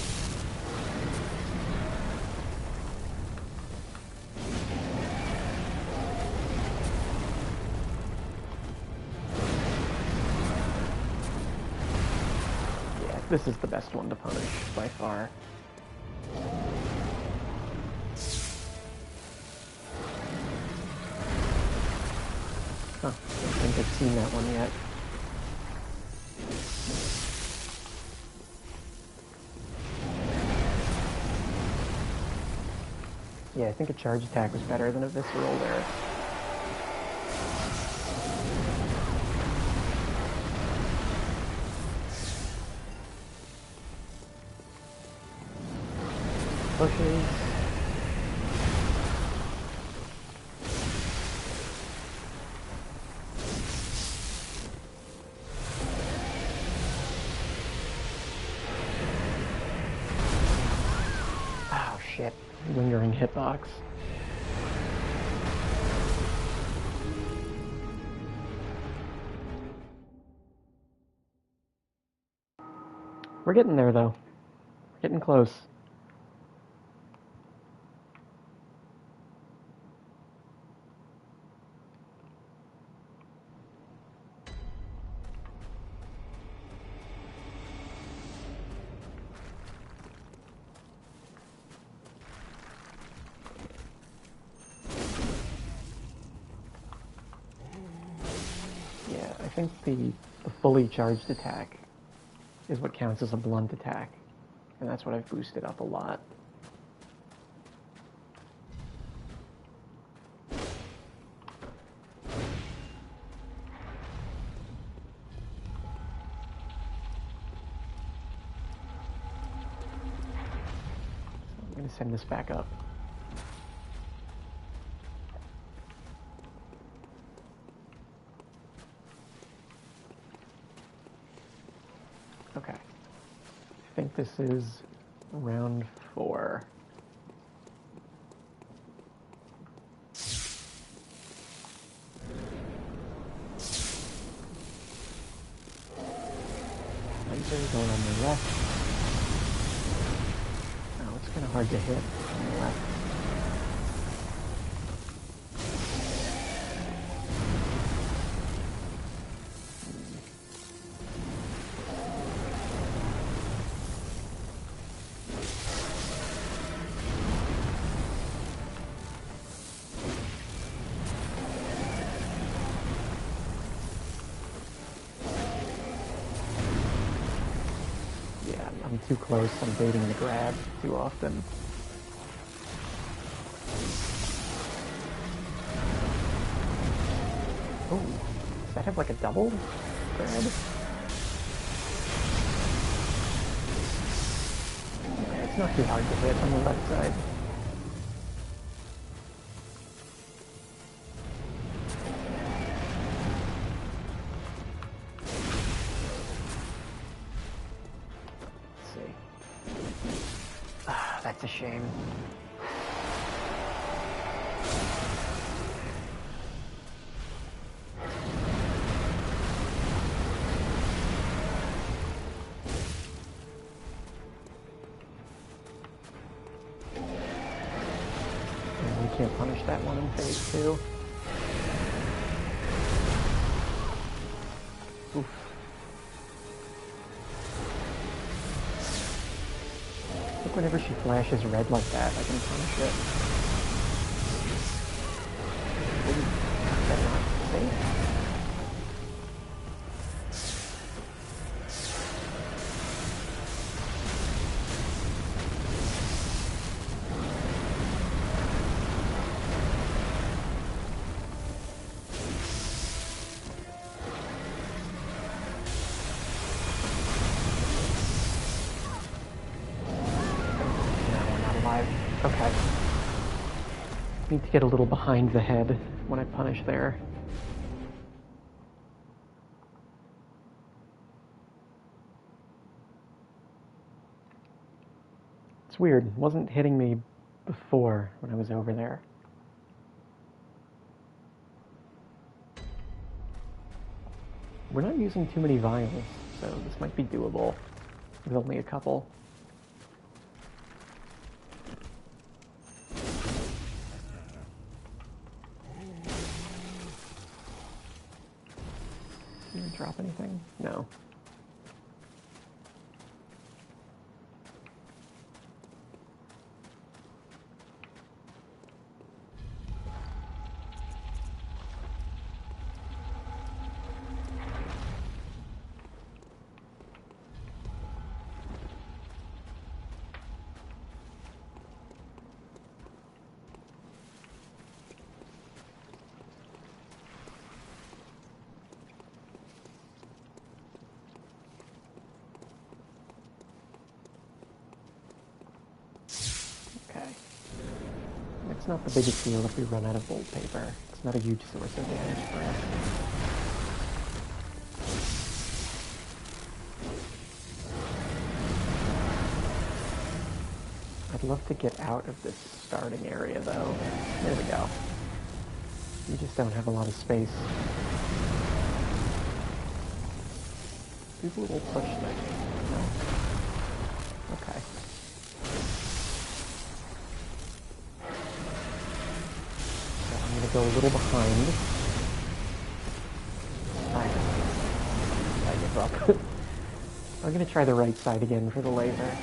A: This is the best one to punish, by far. Huh, I don't think I've seen that one yet. Yeah, I think a charge attack was better than a visceral there. Pushes. Oh shit, lingering hitbox. We're getting there though. We're getting close. I think the fully charged attack is what counts as a blunt attack, and that's what I've boosted up a lot. So I'm going to send this back up. think this is round 4. Laser going on the left. Oh, it's kind of hard to hit on the left. I'm too close, I'm baiting the grab too often. Oh, does that have like a double grab? Okay, it's not too hard to hit on the left side. That's a shame. And we can't punish that one in phase 2. Oof. Whenever she flashes red like that, I can punish it. Is that not safe? Okay. Need to get a little behind the head when I punish there. It's weird. It wasn't hitting me before when I was over there. We're not using too many vials, so this might be doable with only a couple. Drop anything? No. It's not the biggest deal if we run out of bolt paper. It's not a huge source of damage for us. I'd love to get out of this starting area, though. There we go. We just don't have a lot of space. Do the little push thing. No? Okay. I'm going to go a little behind. I give up. I'm going to try the right side again for the laser.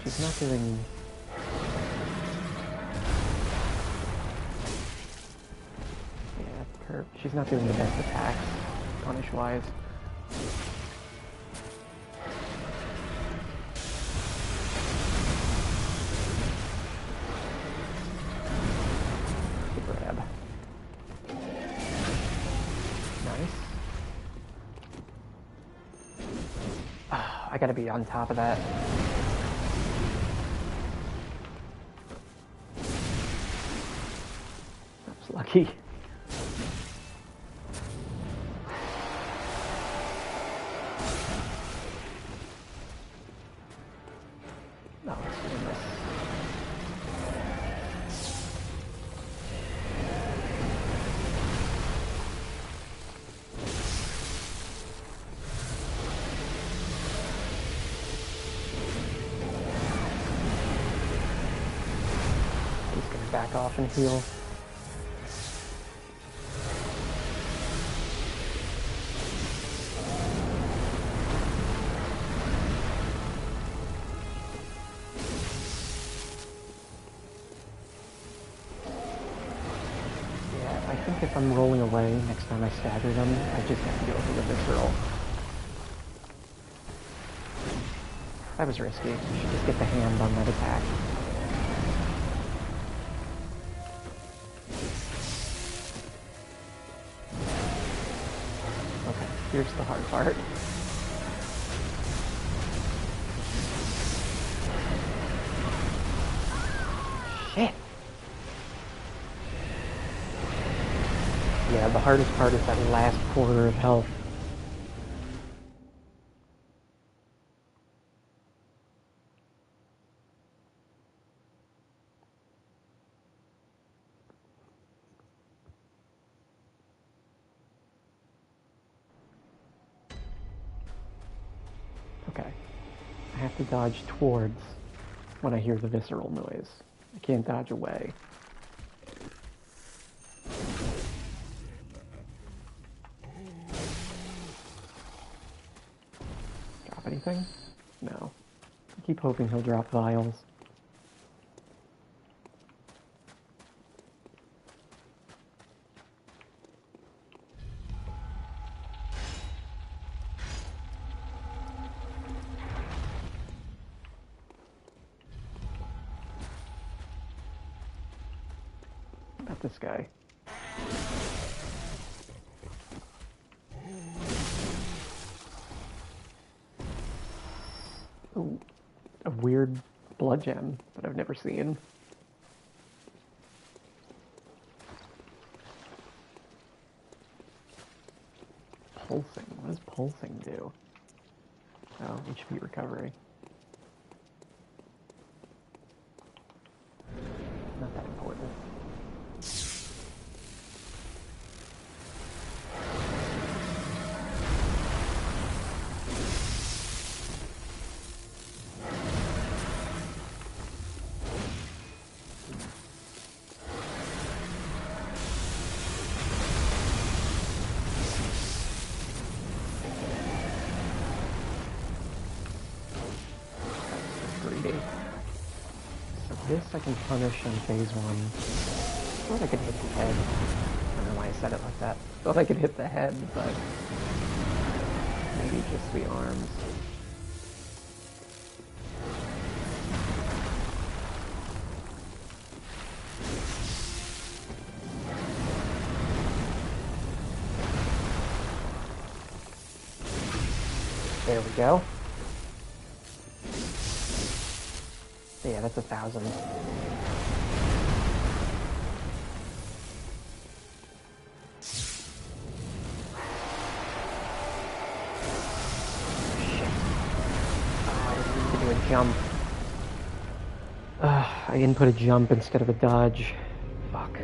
A: She's not doing... she's not doing the best attacks, punish-wise. The grab. Nice. I gotta be on top of that. That's lucky. No, let's do this. He's gonna back off and heal. I think if I'm rolling away next time I stagger them, I just have to go for the visceral. That was risky. I should just get the hand on that attack. Okay, here's the hard part. Shit! Yeah, the hardest part is that last quarter of health. Okay. I have to dodge towards when I hear the visceral noise. I can't dodge away. Drop anything? No. I keep hoping he'll drop vials. About this guy. Ooh, a weird blood gem that I've never seen. Pulsing. What does pulsing do? Oh, HP recovery. Not that important. This I can punish on phase 1. I thought I could hit the head. I don't know why I said it like that. Thought I could hit the head, but maybe just the arms. There we go. Yeah, that's 1,000. Jump. I input a jump instead of a dodge. Fuck.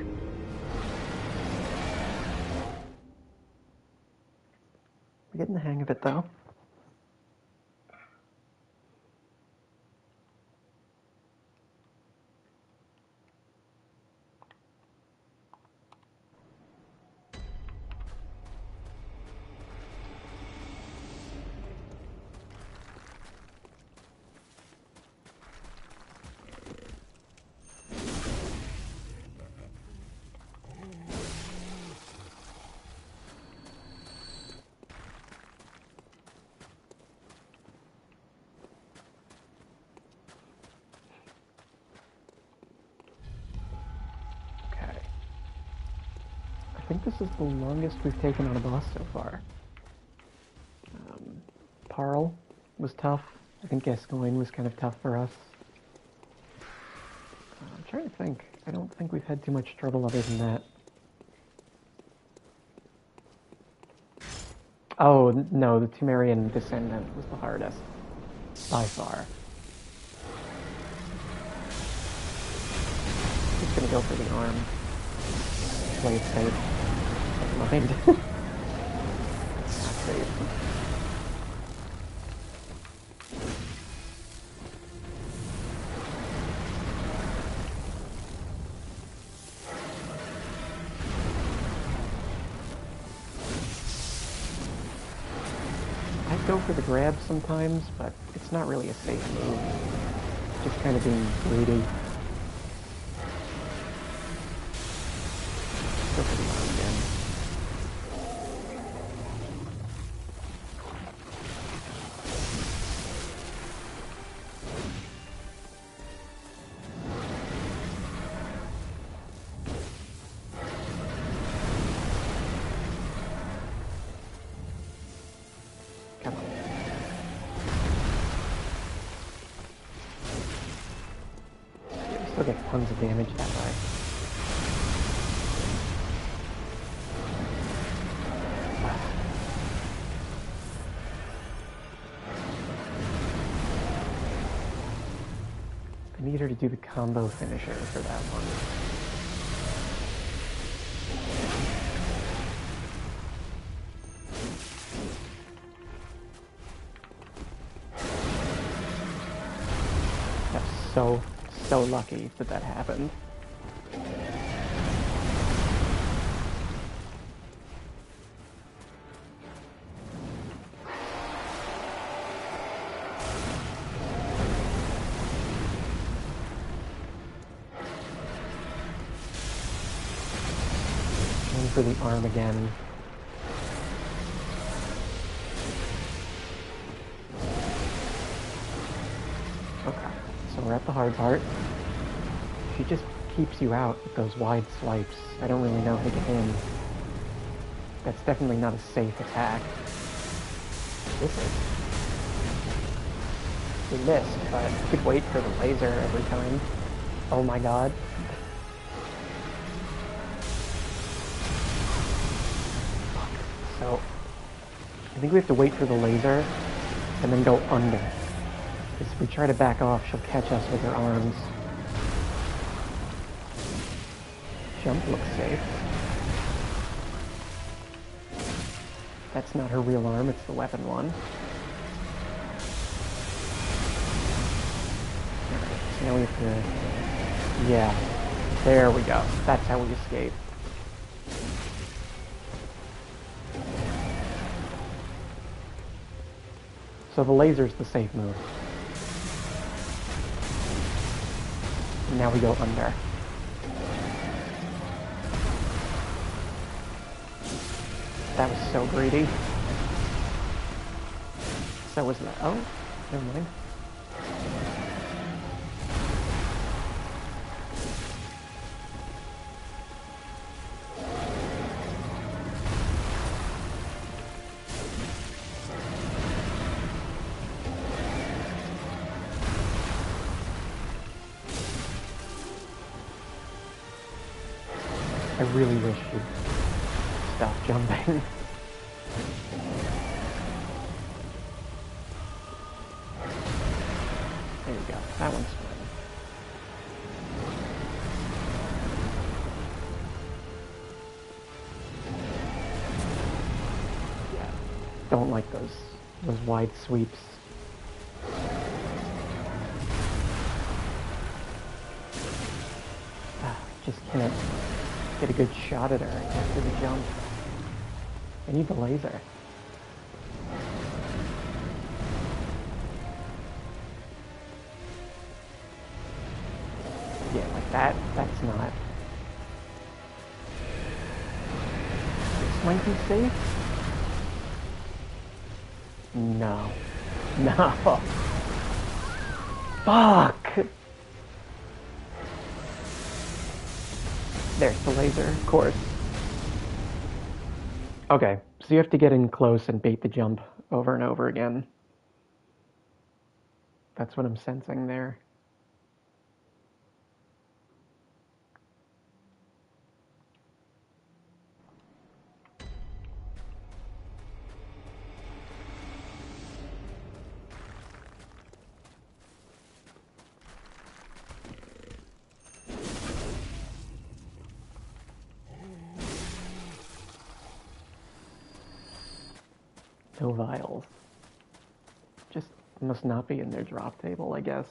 A: We're getting the hang of it though. I think this is the longest we've taken on a boss so far. Parl, was tough. I think Gascoigne was kind of tough for us. I'm trying to think. I don't think we've had too much trouble other than that. Oh, no, the Temerian Descendant was the hardest. By far. Just gonna go for the arm. Play it safe. Never mind. Not safe. I go for the grab sometimes, but it's not really a safe move. Just kind of being greedy. Go for the arm again. Come on. Yeah, we still get tons of damage that way. I need her to do the combo finisher for that one. That's so lucky that that happened. Going for the arm again. Okay, so we're at the hard part. She just keeps you out with those wide swipes. I don't really know how to get in. That's definitely not a safe attack. This is. We missed, but we could wait for the laser every time. Oh my god. So, I think we have to wait for the laser and then go under. Because if we try to back off, she'll catch us with her arms. Jump looks safe. That's not her real arm, it's the weapon one. Alright, so now we have to... Yeah, there we go. That's how we escape. So the laser's the safe move. And now we go under. That was so greedy. So was that. Oh, never mind. I really wish you'd stop jumping. There you go. That one's fine. Yeah. Don't like those wide sweeps. Just can't get a good shot at her after the jump. I need the laser. Yeah, like that. That's not. This might be safe. No. No. Fuck! There's the laser, of course. Okay, so you have to get in close and bait the jump over and over again. That's what I'm sensing there. No vials. Just must not be in their drop table, I guess.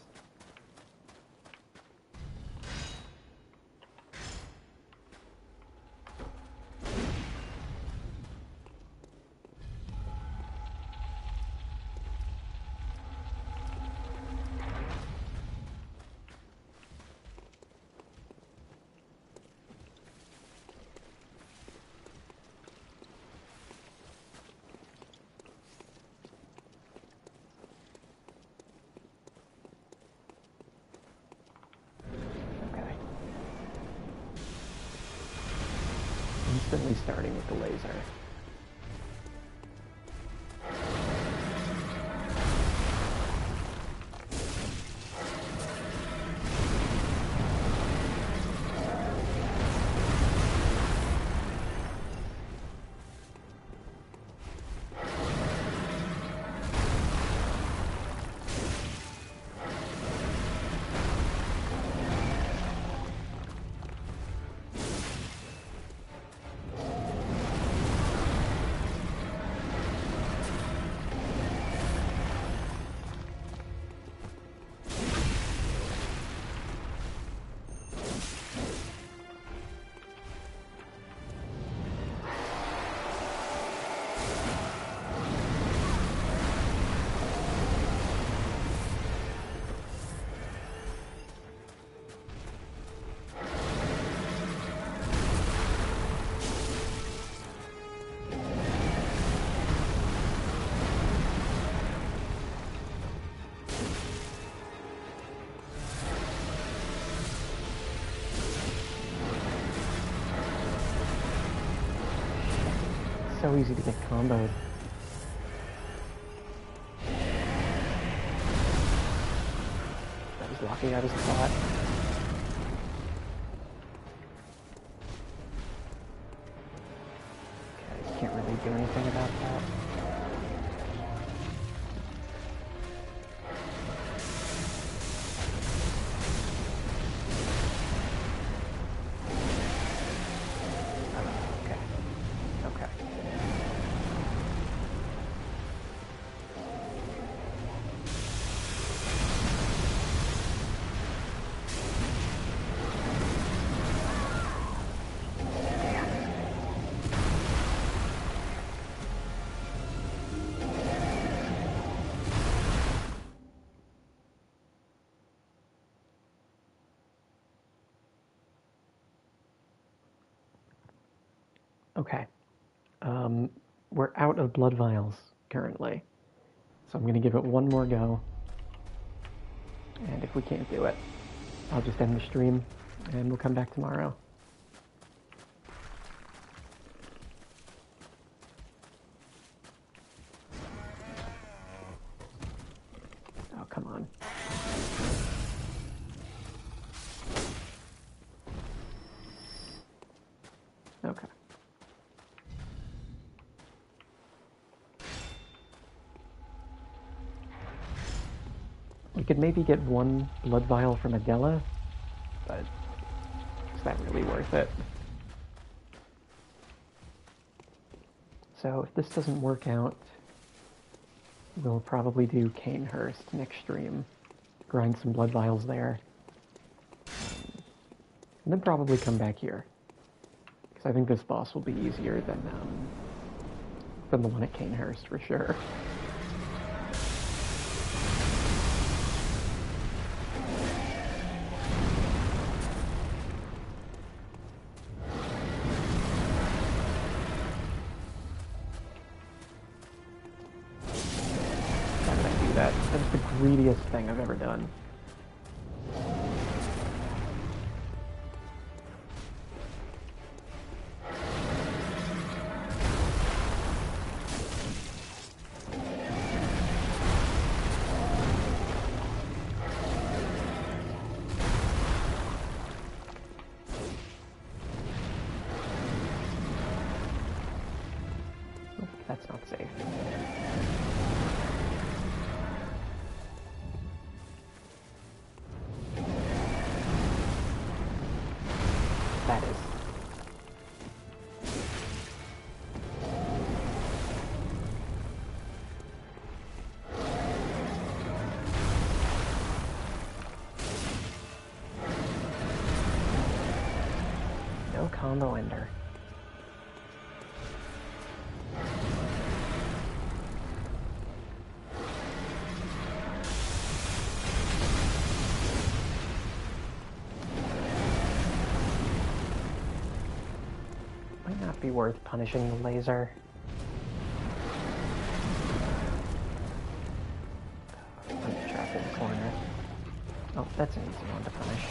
A: Instantly starting with the laser. So easy to get comboed. That was locking out his spot. Okay, can't really do anything about that. Okay. We're out of blood vials currently. So I'm going to give it one more go. And if we can't do it, I'll just end the stream and we'll come back tomorrow. Oh, come on. Okay. We could maybe get one blood vial from Adela, but is that really worth it? So if this doesn't work out, we'll probably do Canehurst next stream. Grind some blood vials there. And then probably come back here. Because I think this boss will be easier than the one at Canehurst for sure. That's the greediest thing I've ever done. That's not safe. That is. No combo ender. Might not be worth punishing the laser. I'm trapped in the corner. Oh, that's an easy one to punish.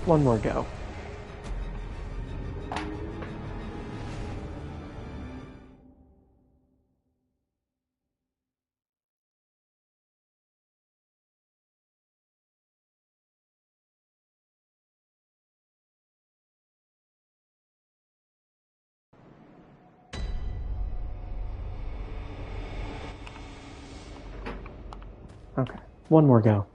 A: One more go. Okay, one more go.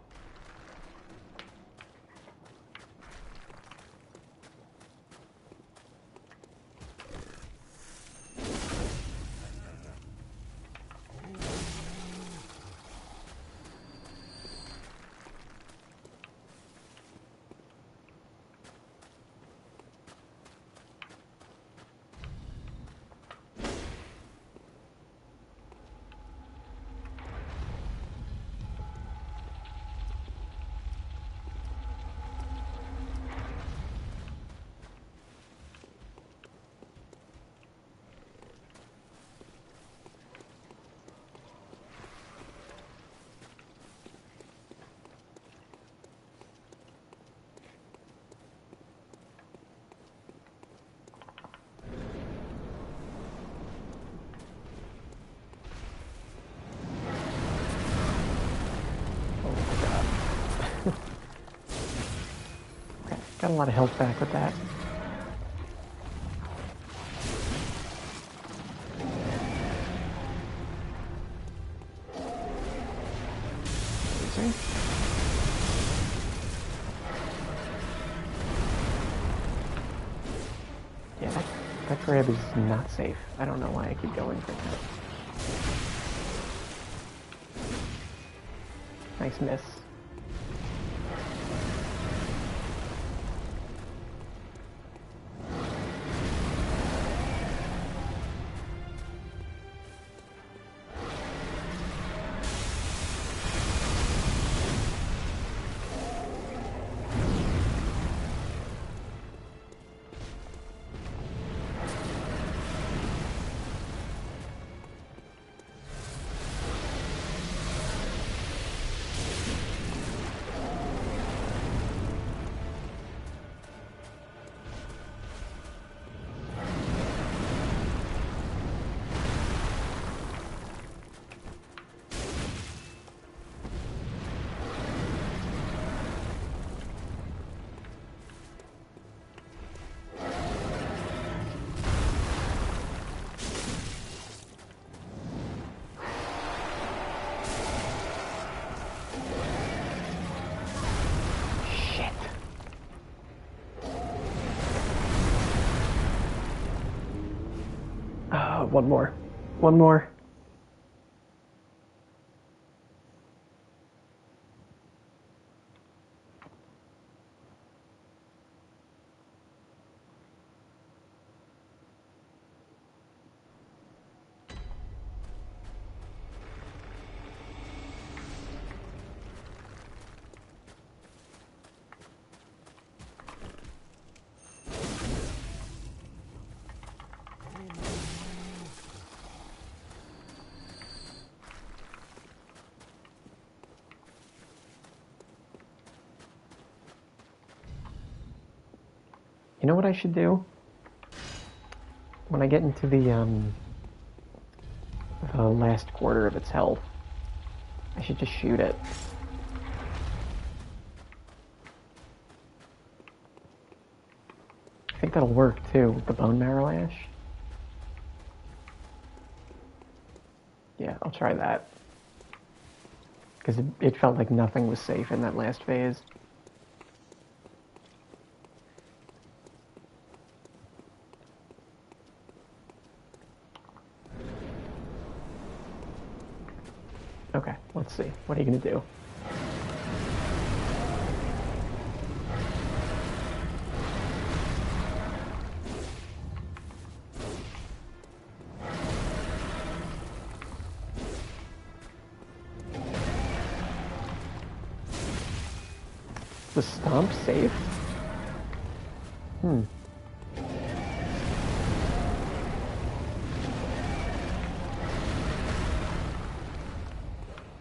A: Got a lot of health back with that. Easy. Yeah, that grab is not safe. I don't know why I keep going for that. Nice miss. One more. One more. You know what I should do? When I get into the last quarter of its health, I should just shoot it. I think that'll work too with the bone marrow ash. Yeah, I'll try that. Because it felt like nothing was safe in that last phase. Okay, let's see. What are you going to do? The stomp safe?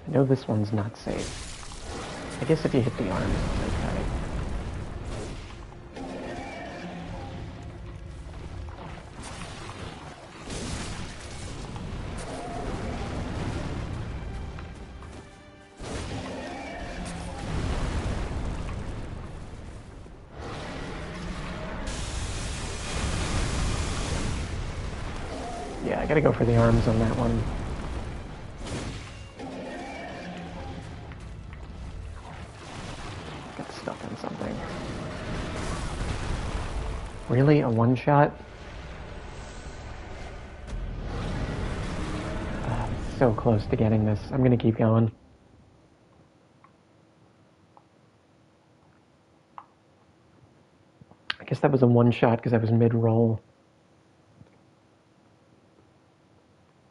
A: I know this one's not safe. I guess if you hit the arms, it's okay. Yeah, I gotta go for the arms on that one. Got stuck on something. Really? A one-shot? So close to getting this. I'm gonna keep going. I guess that was a one-shot because I was mid-roll.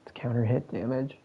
A: It's counter hit damage.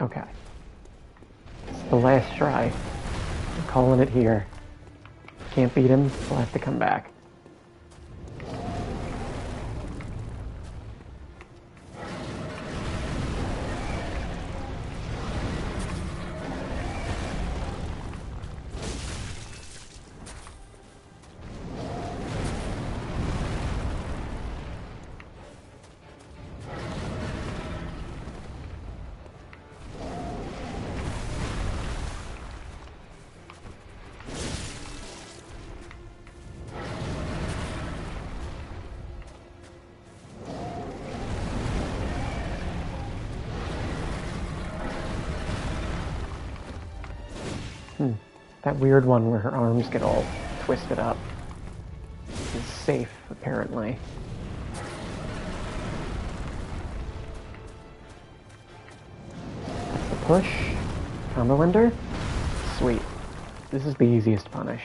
A: Okay. It's the last try. I'm calling it here. Can't beat him, we'll have to come back. That weird one where her arms get all twisted up is safe, apparently. That's the push. Combo ender. Sweet. This is the easiest punish.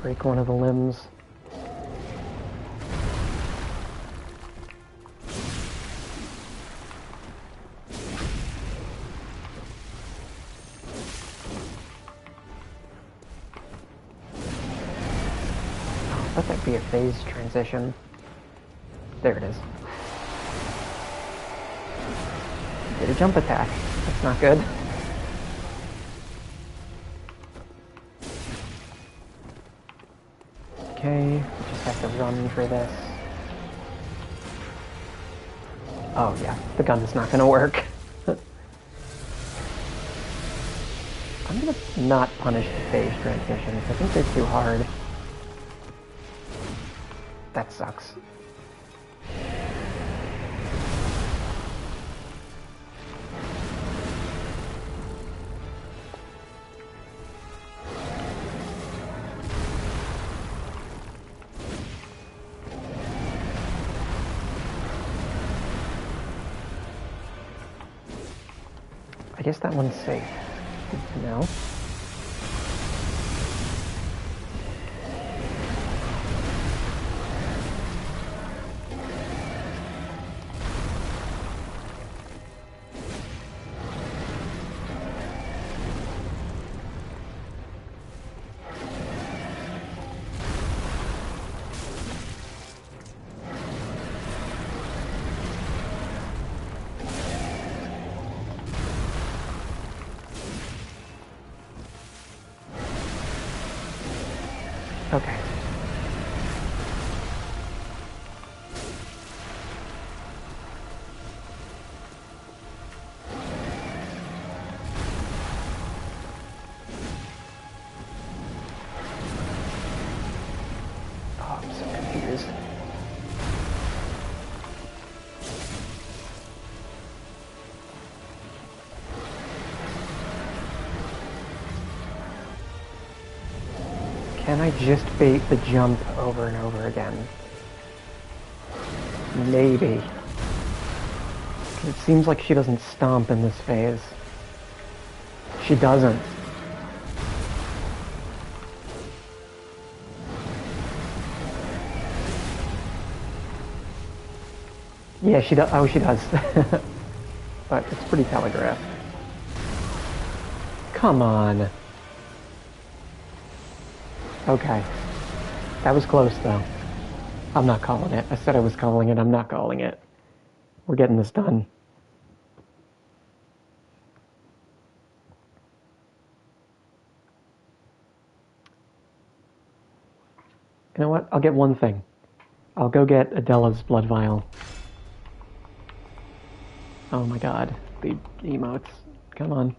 A: Break one of the limbs. Let that be a phase transition. There it is. Did a jump attack. That's not good. Okay, we just have to run for this. Oh yeah, the gun is not gonna work. I'm gonna not punish the phase transitions. I think they're too hard. That sucks. I guess that one's safe. Good to know. Okay. Oh, I'm so confused. Can I just bait the jump over and over again? Maybe. It seems like she doesn't stomp in this phase. She doesn't. Yeah, she does. Oh, she does. But it's pretty telegraphed. Come on. Okay. That was close, though. I'm not calling it. I said I was calling it. I'm not calling it. We're getting this done. You know what? I'll get one thing. I'll go get Adela's blood vial. Oh my god. The emotes. Come on.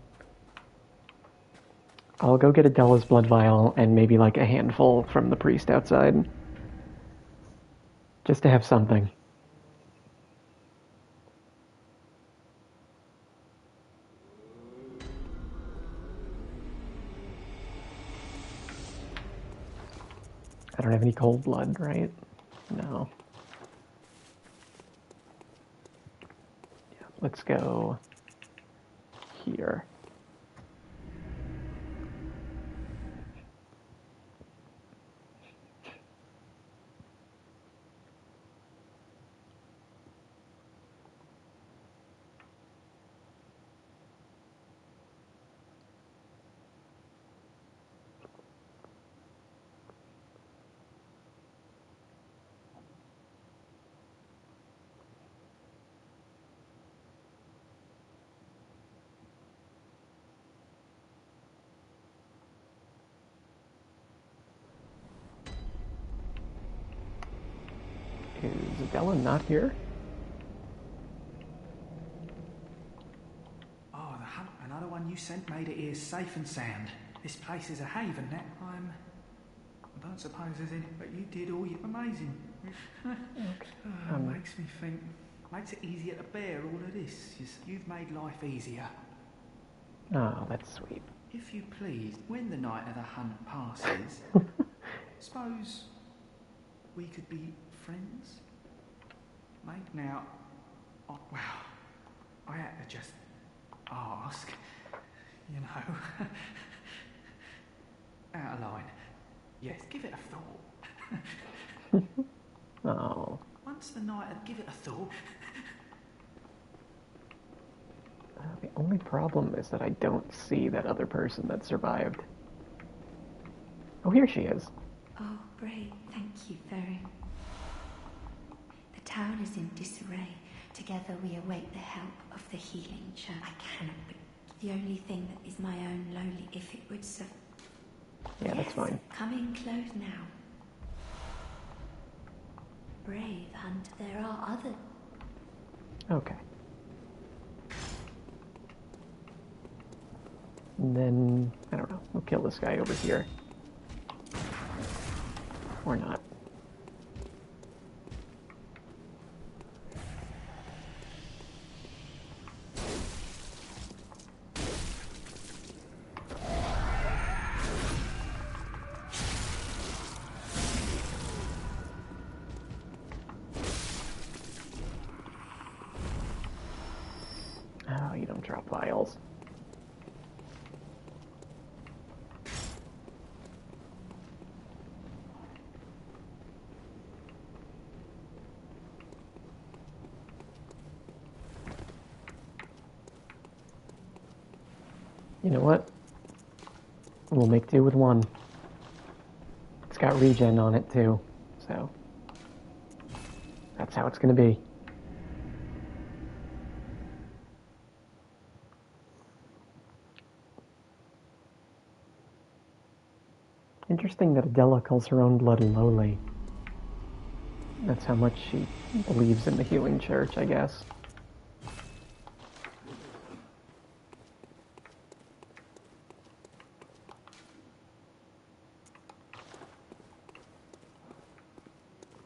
A: I'll go get Adela's blood vial and maybe like a handful from the priest outside. Just to have something. I don't have any cold blood, right? No. Yeah, let's go here. Is Adela not here?
C: Oh, the hunt, another one you sent made it here safe and sound. This place is a haven, that I don't suppose there's any, but you did all you amazing. Makes me think, makes it easier to bear all of this. You've made life easier.
A: Oh, that's sweet.
C: If you please, when the night of the hunt passes, suppose we could be friends? Mate, now, oh, well, I had to just ask, you know, out of line. Yes, give it a thought.
A: Oh.
C: Once the night, give it a thought.
A: The only problem is that I don't see that other person that survived. Oh, here she is.
D: Oh, Bray, thank you very. The town is in disarray. Together we await the help of the healing church. I cannot be the only thing that is my own lowly, if it would serve.
A: Yeah,
D: Yes,
A: that's fine.
D: Coming close now. Brave hunter, there are others.
A: Okay. And then, I don't know, we'll kill this guy over here. Or not. Oh, you don't drop vials. You know what? We'll make do with one. It's got regen on it too, so that's how it's gonna be. Interesting that Adela calls her own blood lowly. That's how much she believes in the healing church, I guess.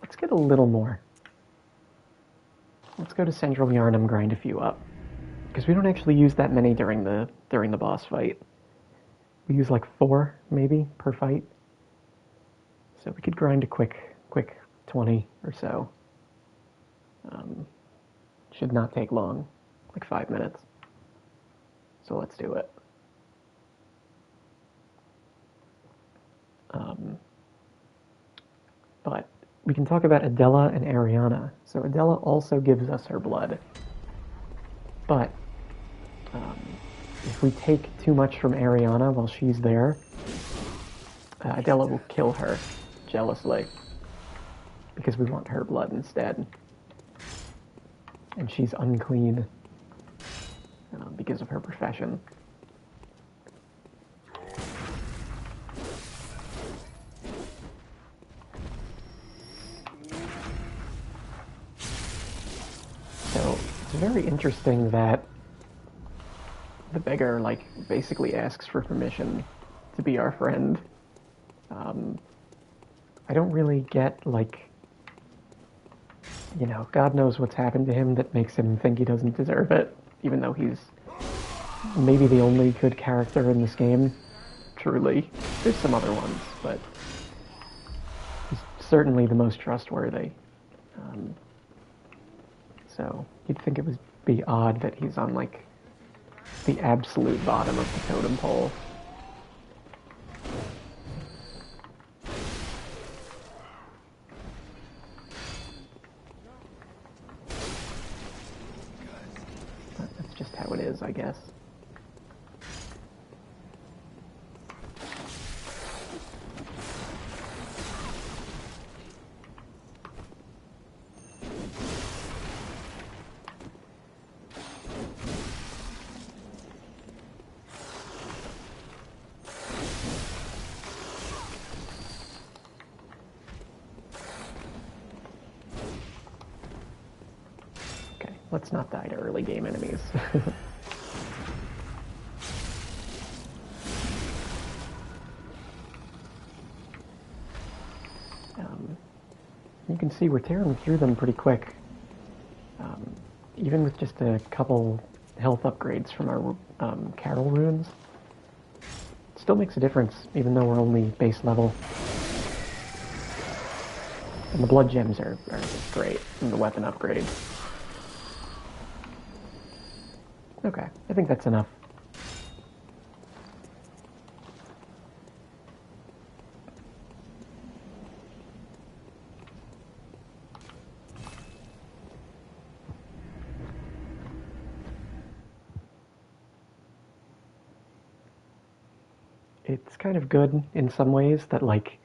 A: Let's get a little more. Let's go to Central Yarnum, grind a few up. Because we don't actually use that many during the boss fight. We use like 4, maybe, per fight. So we could grind a quick 20 or so. Should not take long, like 5 minutes. So let's do it. But we can talk about Adela and Ariana. So Adela also gives us her blood. But if we take too much from Ariana while she's there, Adela will kill her jealously because we want her blood instead. And she's unclean because of her profession. So it's very interesting that the beggar, like, basically asks for permission to be our friend. I don't really get, like, you know, God knows what's happened to him that makes him think he doesn't deserve it, even though he's maybe the only good character in this game, truly. There's some other ones, but he's certainly the most trustworthy. So you'd think it would be odd that he's on, like, the absolute bottom of the totem pole. But that's just how it is, I guess. Let's not die to early game enemies. You can see we're tearing through them pretty quick. Even with just a couple health upgrades from our Carol runes. It still makes a difference, even though we're only base level. And the blood gems are great, and the weapon upgrades. Okay, I think that's enough. it's kind of good in some ways that, like,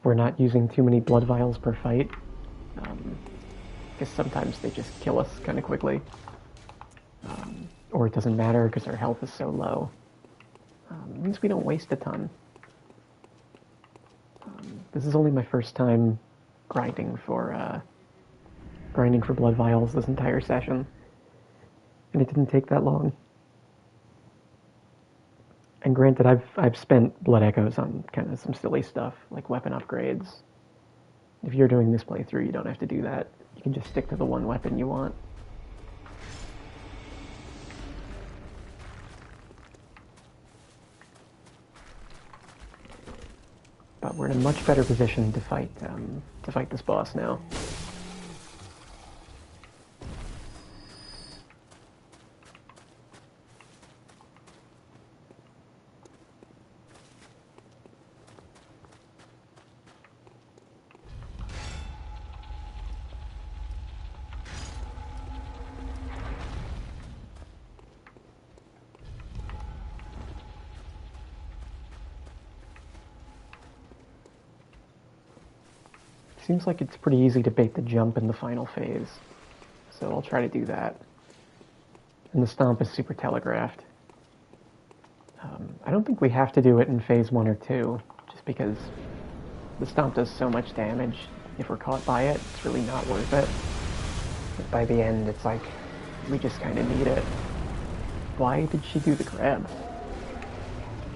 A: we're not using too many blood vials per fight. Because sometimes they just kill us kind of quickly. Or it doesn't matter because our health is so low. It means we don't waste a ton. This is only my first time grinding for blood vials this entire session, and it didn't take that long. And granted, I've spent blood echoes on kind of some silly stuff like weapon upgrades. If you're doing this playthrough, you don't have to do that. You can just stick to the one weapon you want. But we're in a much better position to fight this boss now. Seems like it's pretty easy to bait the jump in the final phase, so I'll try to do that. And the stomp is super telegraphed. I don't think we have to do it in phase 1 or 2, just because the stomp does so much damage. If we're caught by it, it's really not worth it. But by the end, it's like, we just kind of need it. Why did she do the grab?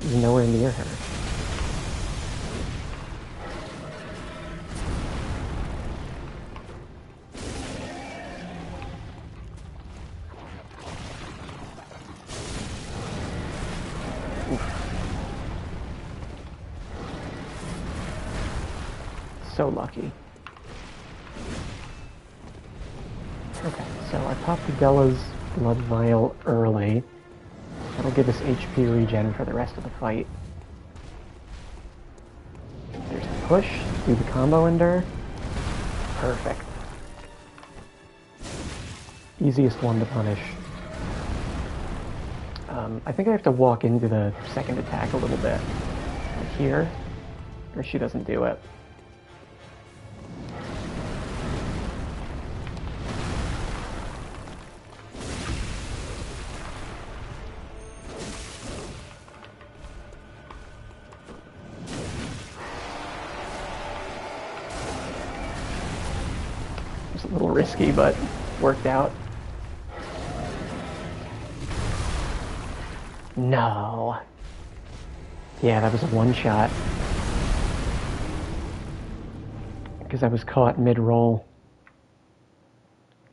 A: He's nowhere near her. So lucky. Okay, so I popped Della's blood vial early. That'll give us HP regen for the rest of the fight. There's the push, do the combo ender. Perfect. Easiest one to punish. I think I have to walk into the second attack a little bit. Like here, or she doesn't do it. It was a little risky, but worked out. No. Yeah, that was a one-shot. Because I was caught mid-roll.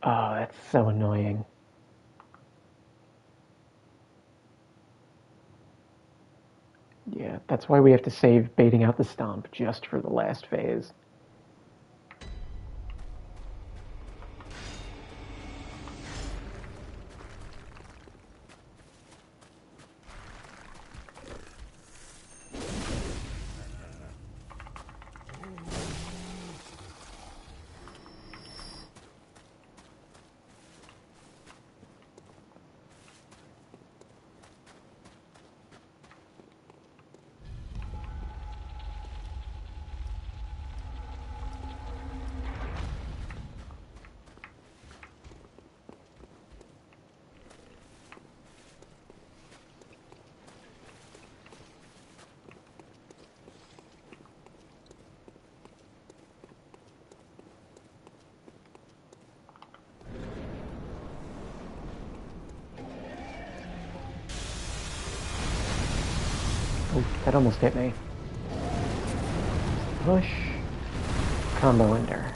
A: Oh, that's so annoying. Yeah, that's why we have to save baiting out the stomp just for the last phase. Oh, that almost hit me. Push. Combo ender.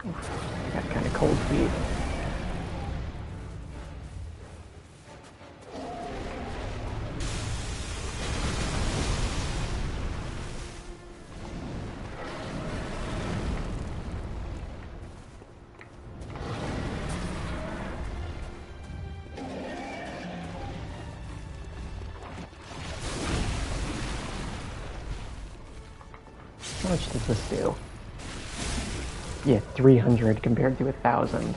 A: Oof, got kind of cold feet. much does this do? Yeah, 300 compared to 1,000.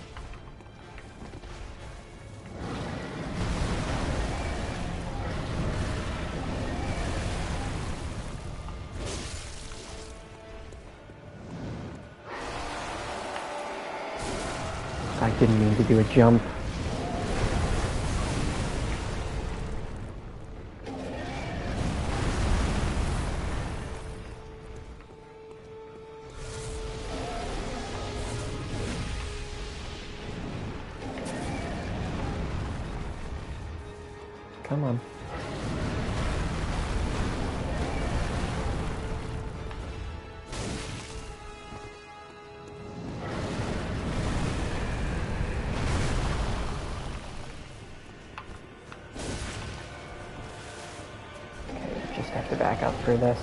A: I didn't mean to do a jump. Come on. Okay, just have to back up for this.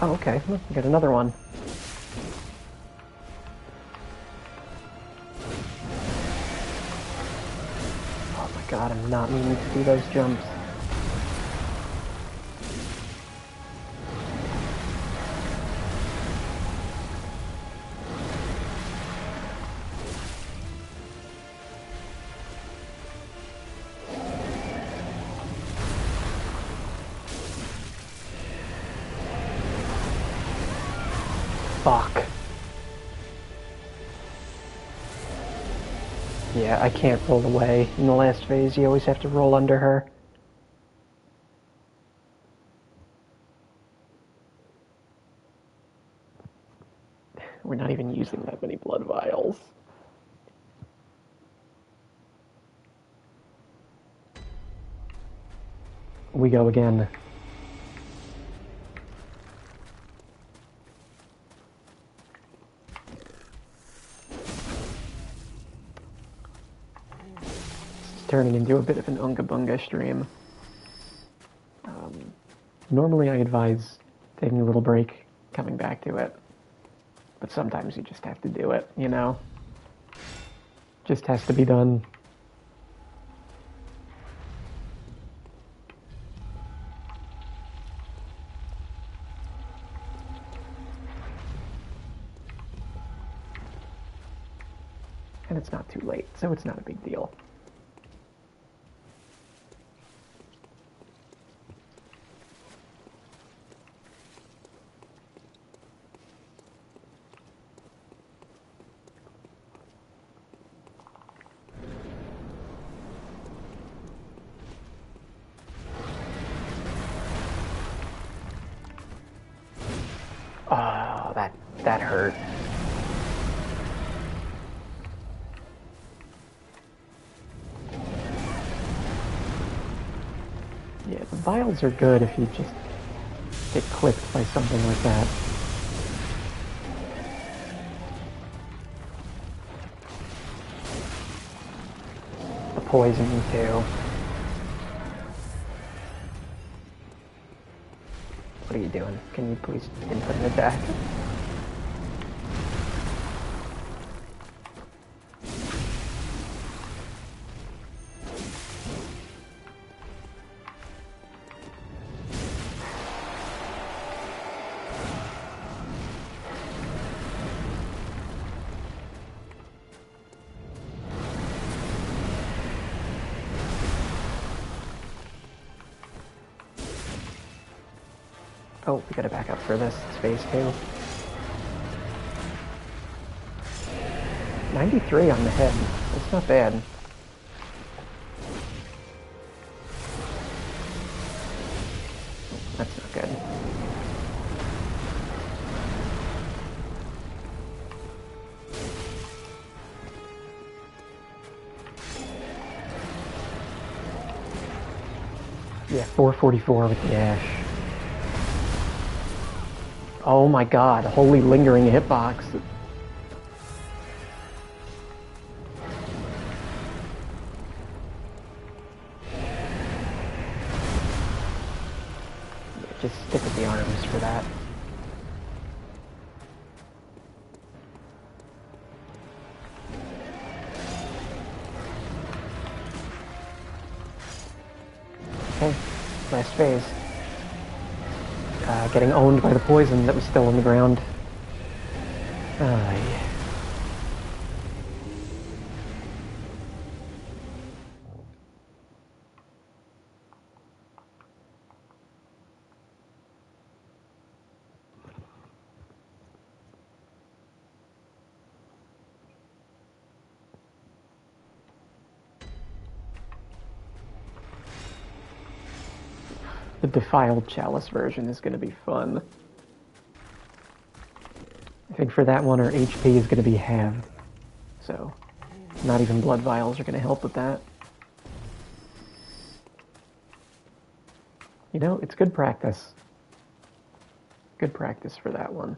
A: Oh, okay. Look, we got another one. Oh my god, I'm not meaning to do those jumps. Fuck. Yeah, I can't roll away. In the last phase, you always have to roll under her. We're not even using that many blood vials. We go again. Turning into a bit of an Unga Bunga stream. Normally I advise taking a little break, coming back to it. But sometimes you just have to do it, you know? Just has to be done. And it's not too late, so it's not a big deal. Oh, that hurt. Yeah, the vials are good if you just get clipped by something like that. The poison too. What are you doing? Can you please input an attack? Oh, we gotta back up for this. It's phase 2. 93 on the head. That's not bad. That's not good. Yeah, 444 with the ash. Oh my god, holy lingering hitbox. Just stick with the arms for that. Okay, last phase. Getting owned by the poison that was still on the ground. Yeah. The Defiled Chalice version is going to be fun. I think for that one, our HP is going to be halved. So, not even blood vials are going to help with that. You know, it's good practice. Good practice for that one.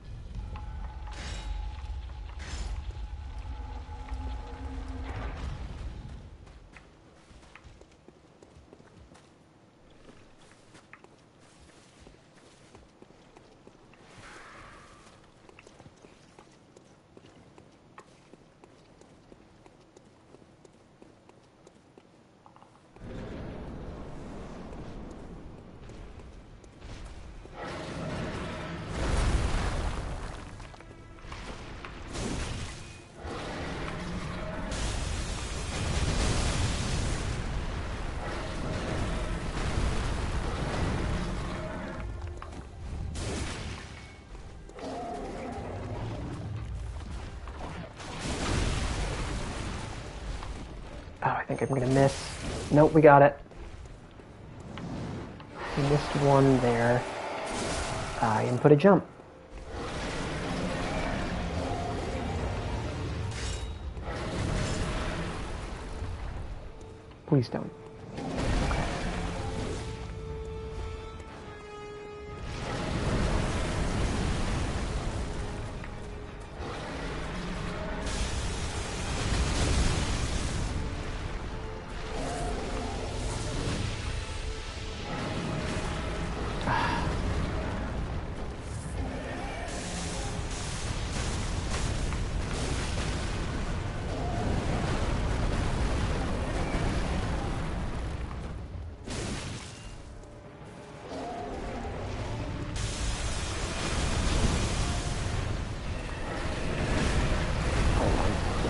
A: Oh, I think I'm gonna miss. Nope, we got it. We missed one there. I input a jump. Please don't. Okay.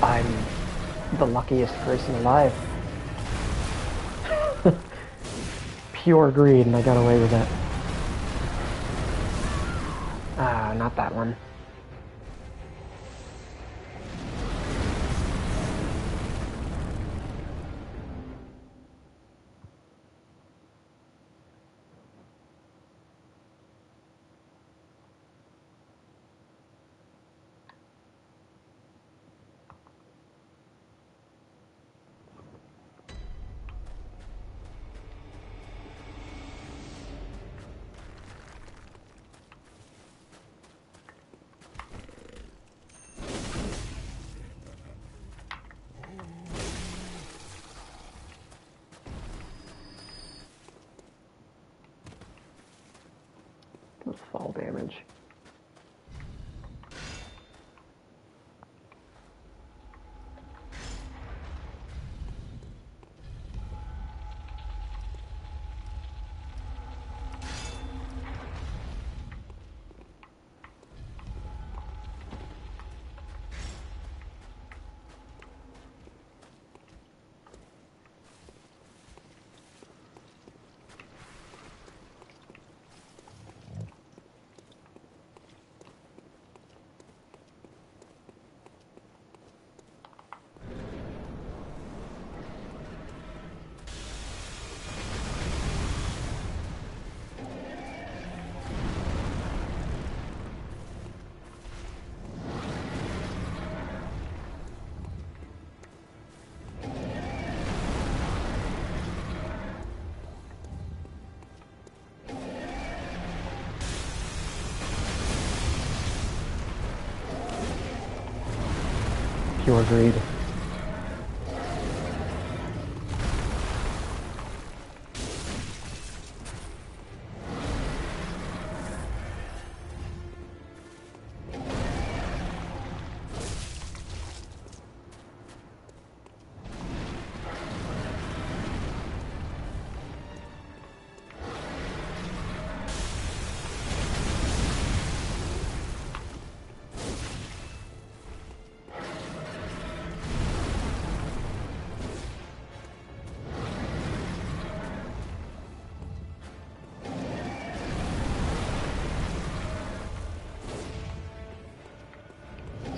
A: I'm the luckiest person alive. Pure greed, and I got away with it. Ah, not that one. Fall damage. pure greed.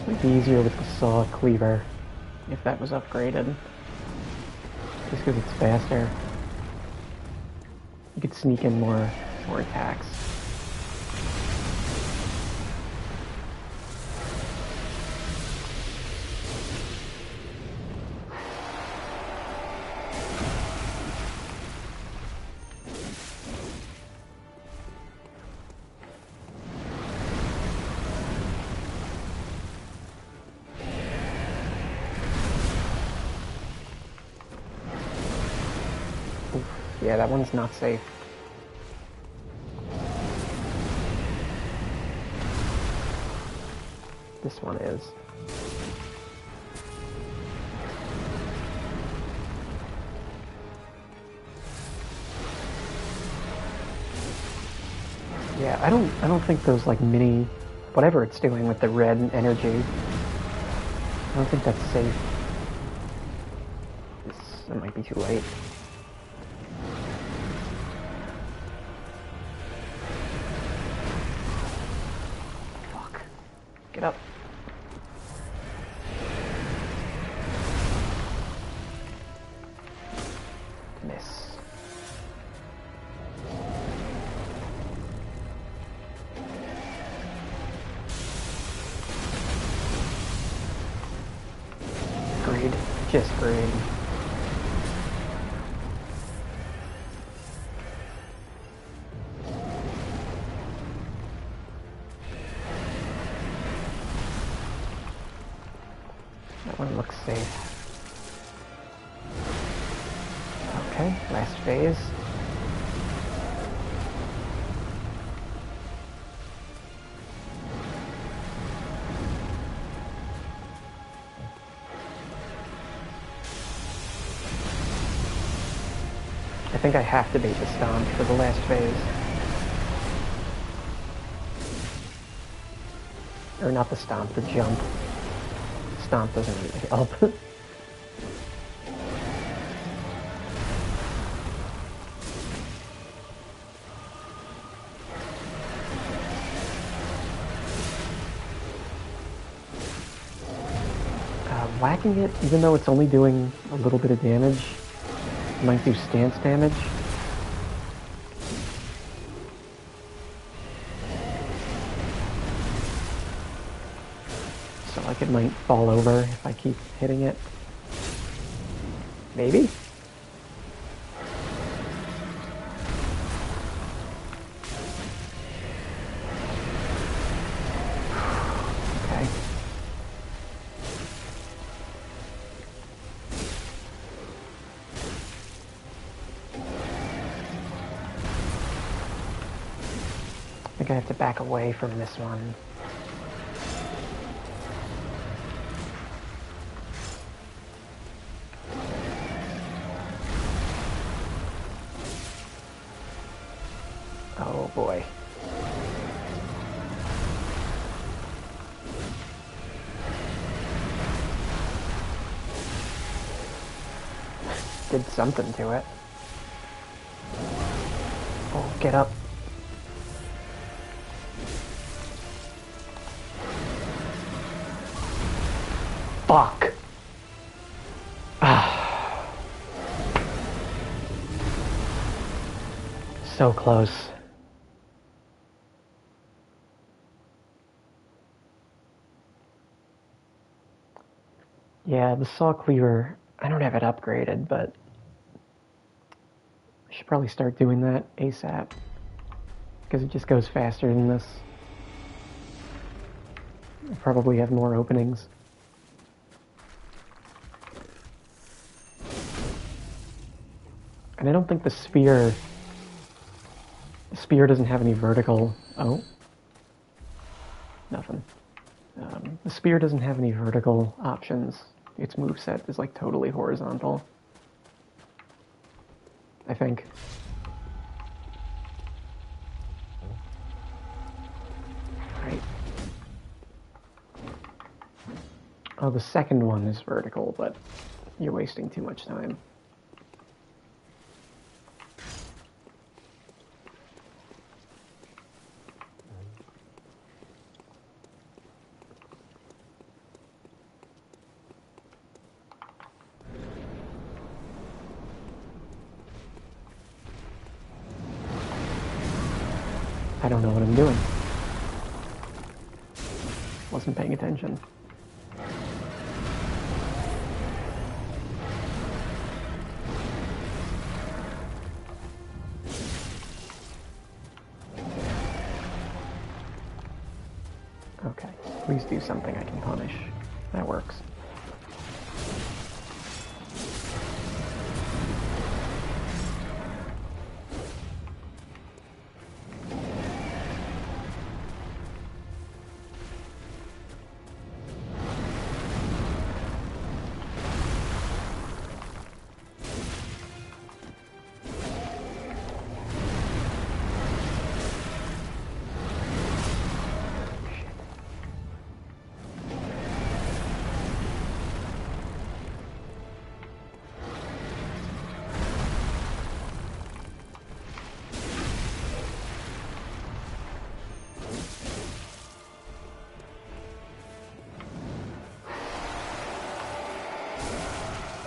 A: Might be easier with the saw cleaver if that was upgraded. Just because it's faster. You could sneak in more attacks. Yeah, that one's not safe. This one is. Yeah, I don't think those like mini whatever it's doing with the red energy. I don't think that's safe. It might be too late. Get up. Miss. Greed. Just greed. That one looks safe. Okay, last phase. I think I have to bait the stomp for the last phase. Or not the stomp, the jump. Stomp doesn't really help. Whacking it, even though it's only doing a little bit of damage, might do stance damage. So like it might fall over if I keep hitting it. Maybe? Okay. I think I have to back away from this one. Oh boy. Did something to it. Oh, get up. Fuck. Ah. So close. Yeah, the saw cleaver, I don't have it upgraded, but I should probably start doing that ASAP. Because it just goes faster than this. I probably have more openings. And I don't think the spear doesn't have any vertical... Oh. Nothing. The spear doesn't have any vertical options. Its moveset is like totally horizontal. I think. Right. Oh, the second one is vertical, but you're wasting too much time. I don't know what I'm doing. Wasn't paying attention. Okay, please do something I can punish. That works.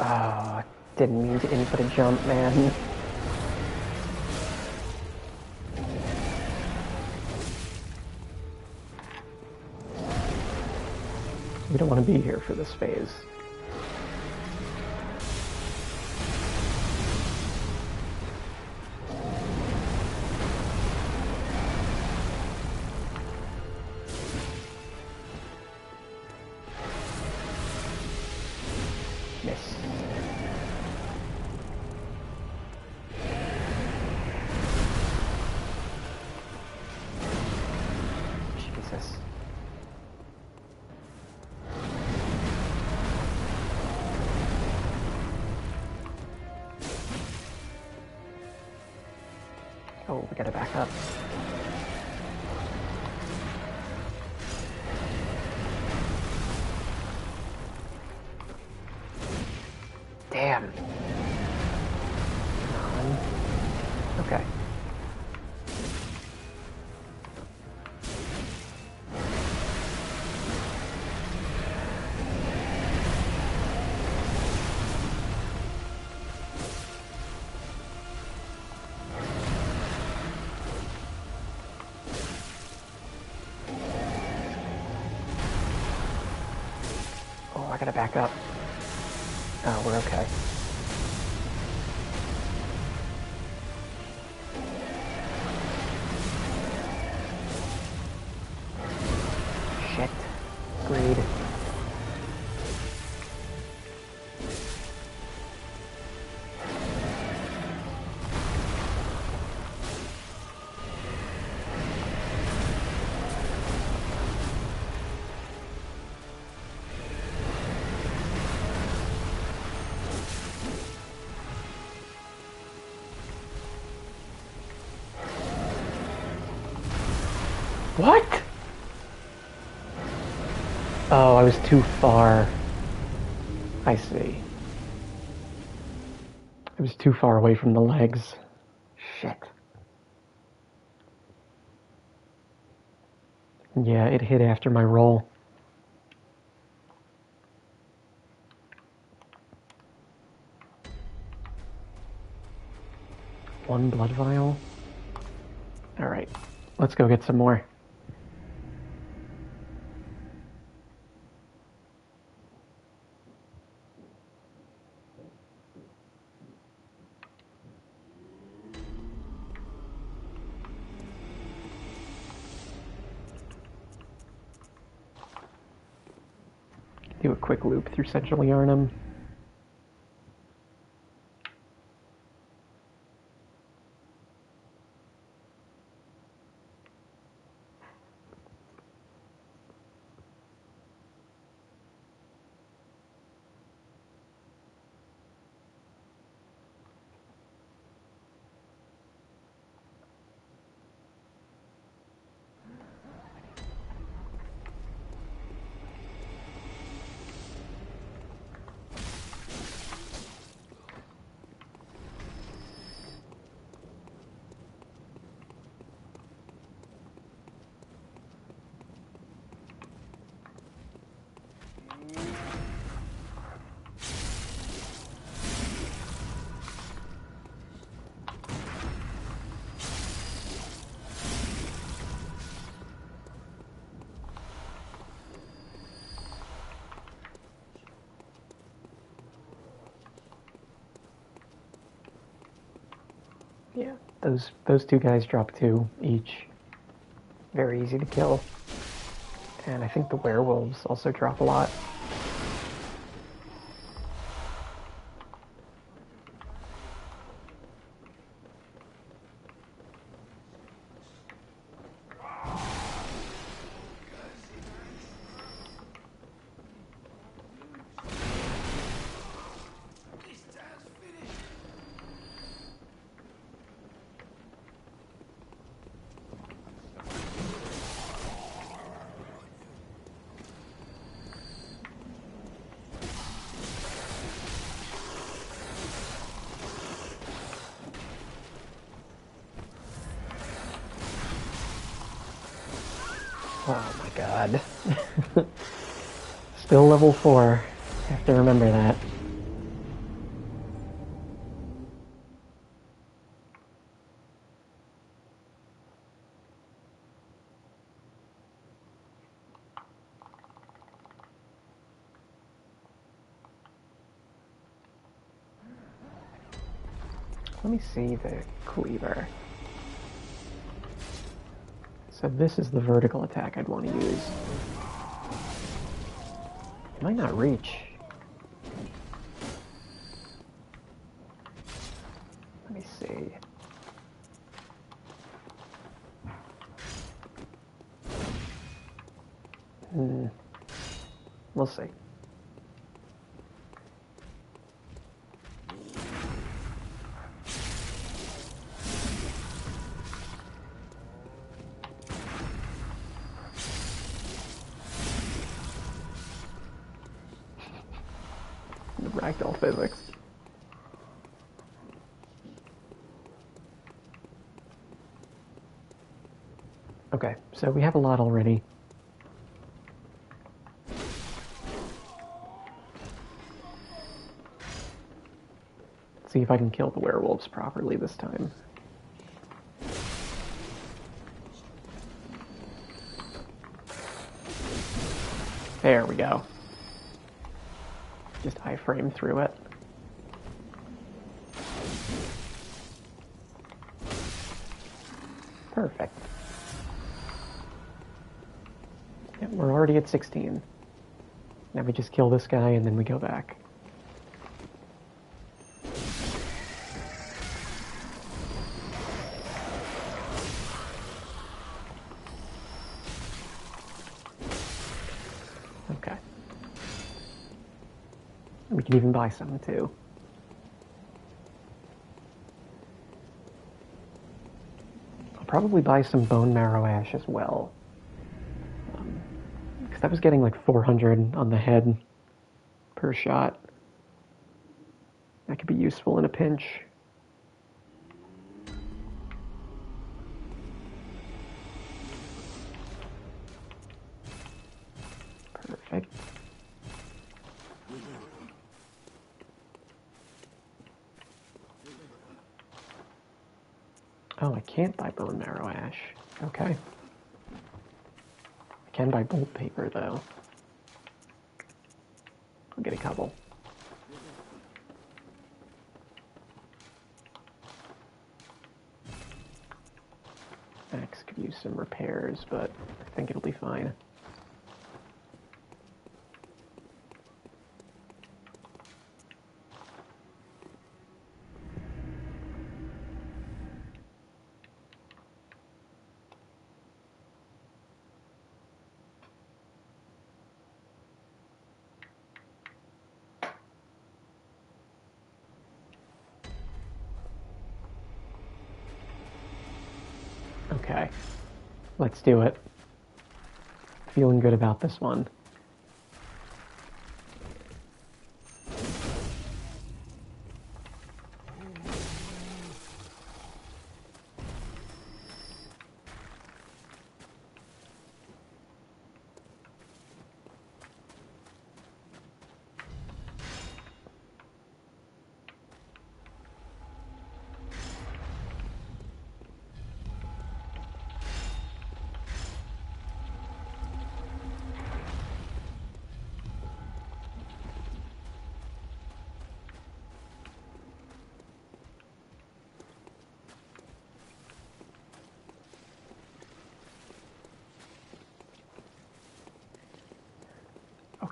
A: Oh, didn't mean to input a jump, man. We don't want to be here for this phase. Miss. Jesus. Oh, we gotta back up. Damn. Okay. Oh, I gotta back up. Oh, we're okay. Shit. Greed. What? Oh, I was too far. I see. I was too far away from the legs. Shit. Yeah, it hit after my roll. One blood vial. Alright, let's go get some more. Do a quick loop through Central Yarnum. Those two guys drop 2 each. Very easy to kill. And I think the werewolves also drop a lot. Oh my god. Still level 4. Have to remember that. Let me see the cleaver. So this is the vertical attack I'd want to use. It might not reach. Let me see. We'll see. The ragdoll physics. Okay, so we have a lot already. Let's see if I can kill the werewolves properly this time. There we go. Just iframe through it. Perfect. Yeah, we're already at 16. Now we just kill this guy and then we go back. Okay. We can even buy some too. I'll probably buy some bone marrow ash as well. Because that was getting like 400 on the head per shot. That could be useful in a pinch. Perfect. Oh, I can't buy bone marrow ash. Okay. I can buy gold paper, though. I'll get a couple. Axe could use some repairs, but I think it'll be fine. Okay, let's do it. Feeling good about this one.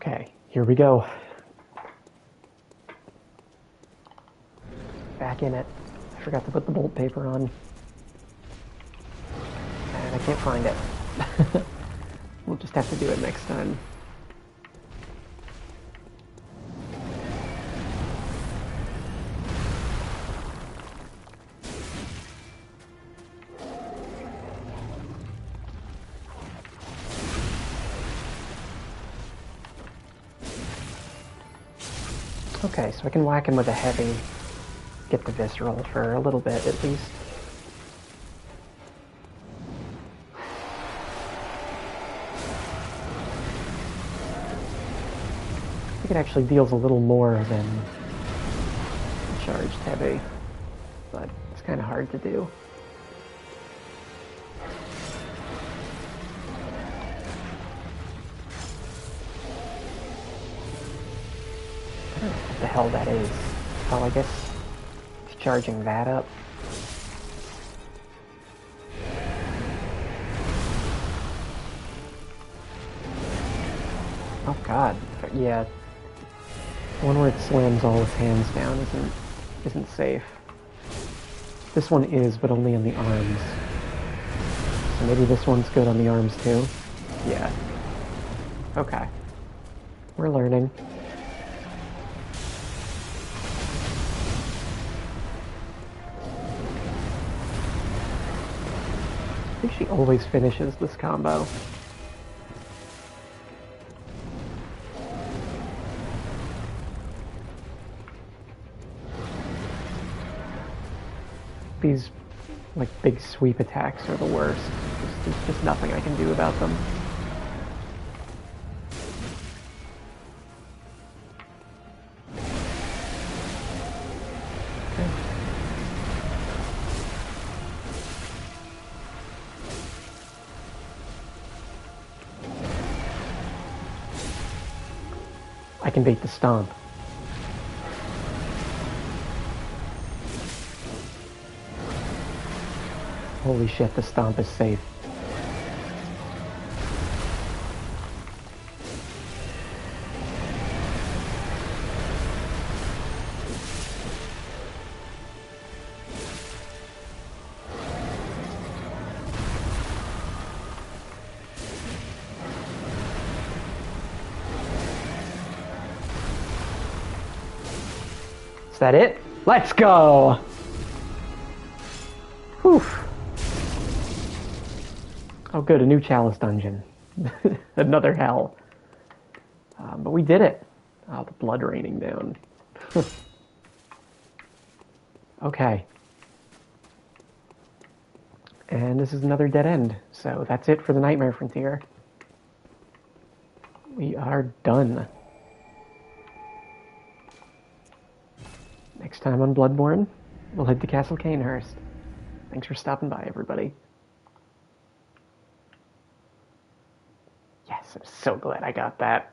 A: Okay, here we go. Back in it. I forgot to put the bolt paper on. And I can't find it. We'll just have to do it next time. Okay, so I can whack him with a heavy, get the visceral for a little bit at least. I think it actually deals a little more than charged heavy, but it's kind of hard to do. I don't know what the hell that is. Oh, I guess it's charging that up. Oh god, yeah. The one where it slams all his hands down isn't safe. This one is, but only on the arms. So maybe this one's good on the arms too? Yeah. Okay. We're learning. I think she always finishes this combo. These, like, big sweep attacks are the worst. There's just nothing I can do about them. Okay. I can bait the stomp. Holy shit, the stomp is safe. Is that it? Let's go! Whew. Oh good, a new chalice dungeon. Another hell. But we did it. Oh, the blood raining down. Okay. And this is another dead end. So that's it for the Nightmare Frontier. We are done. Next time on Bloodborne, we'll head to Castle Cainhurst. Thanks for stopping by, everybody. Yes, I'm so glad I got that.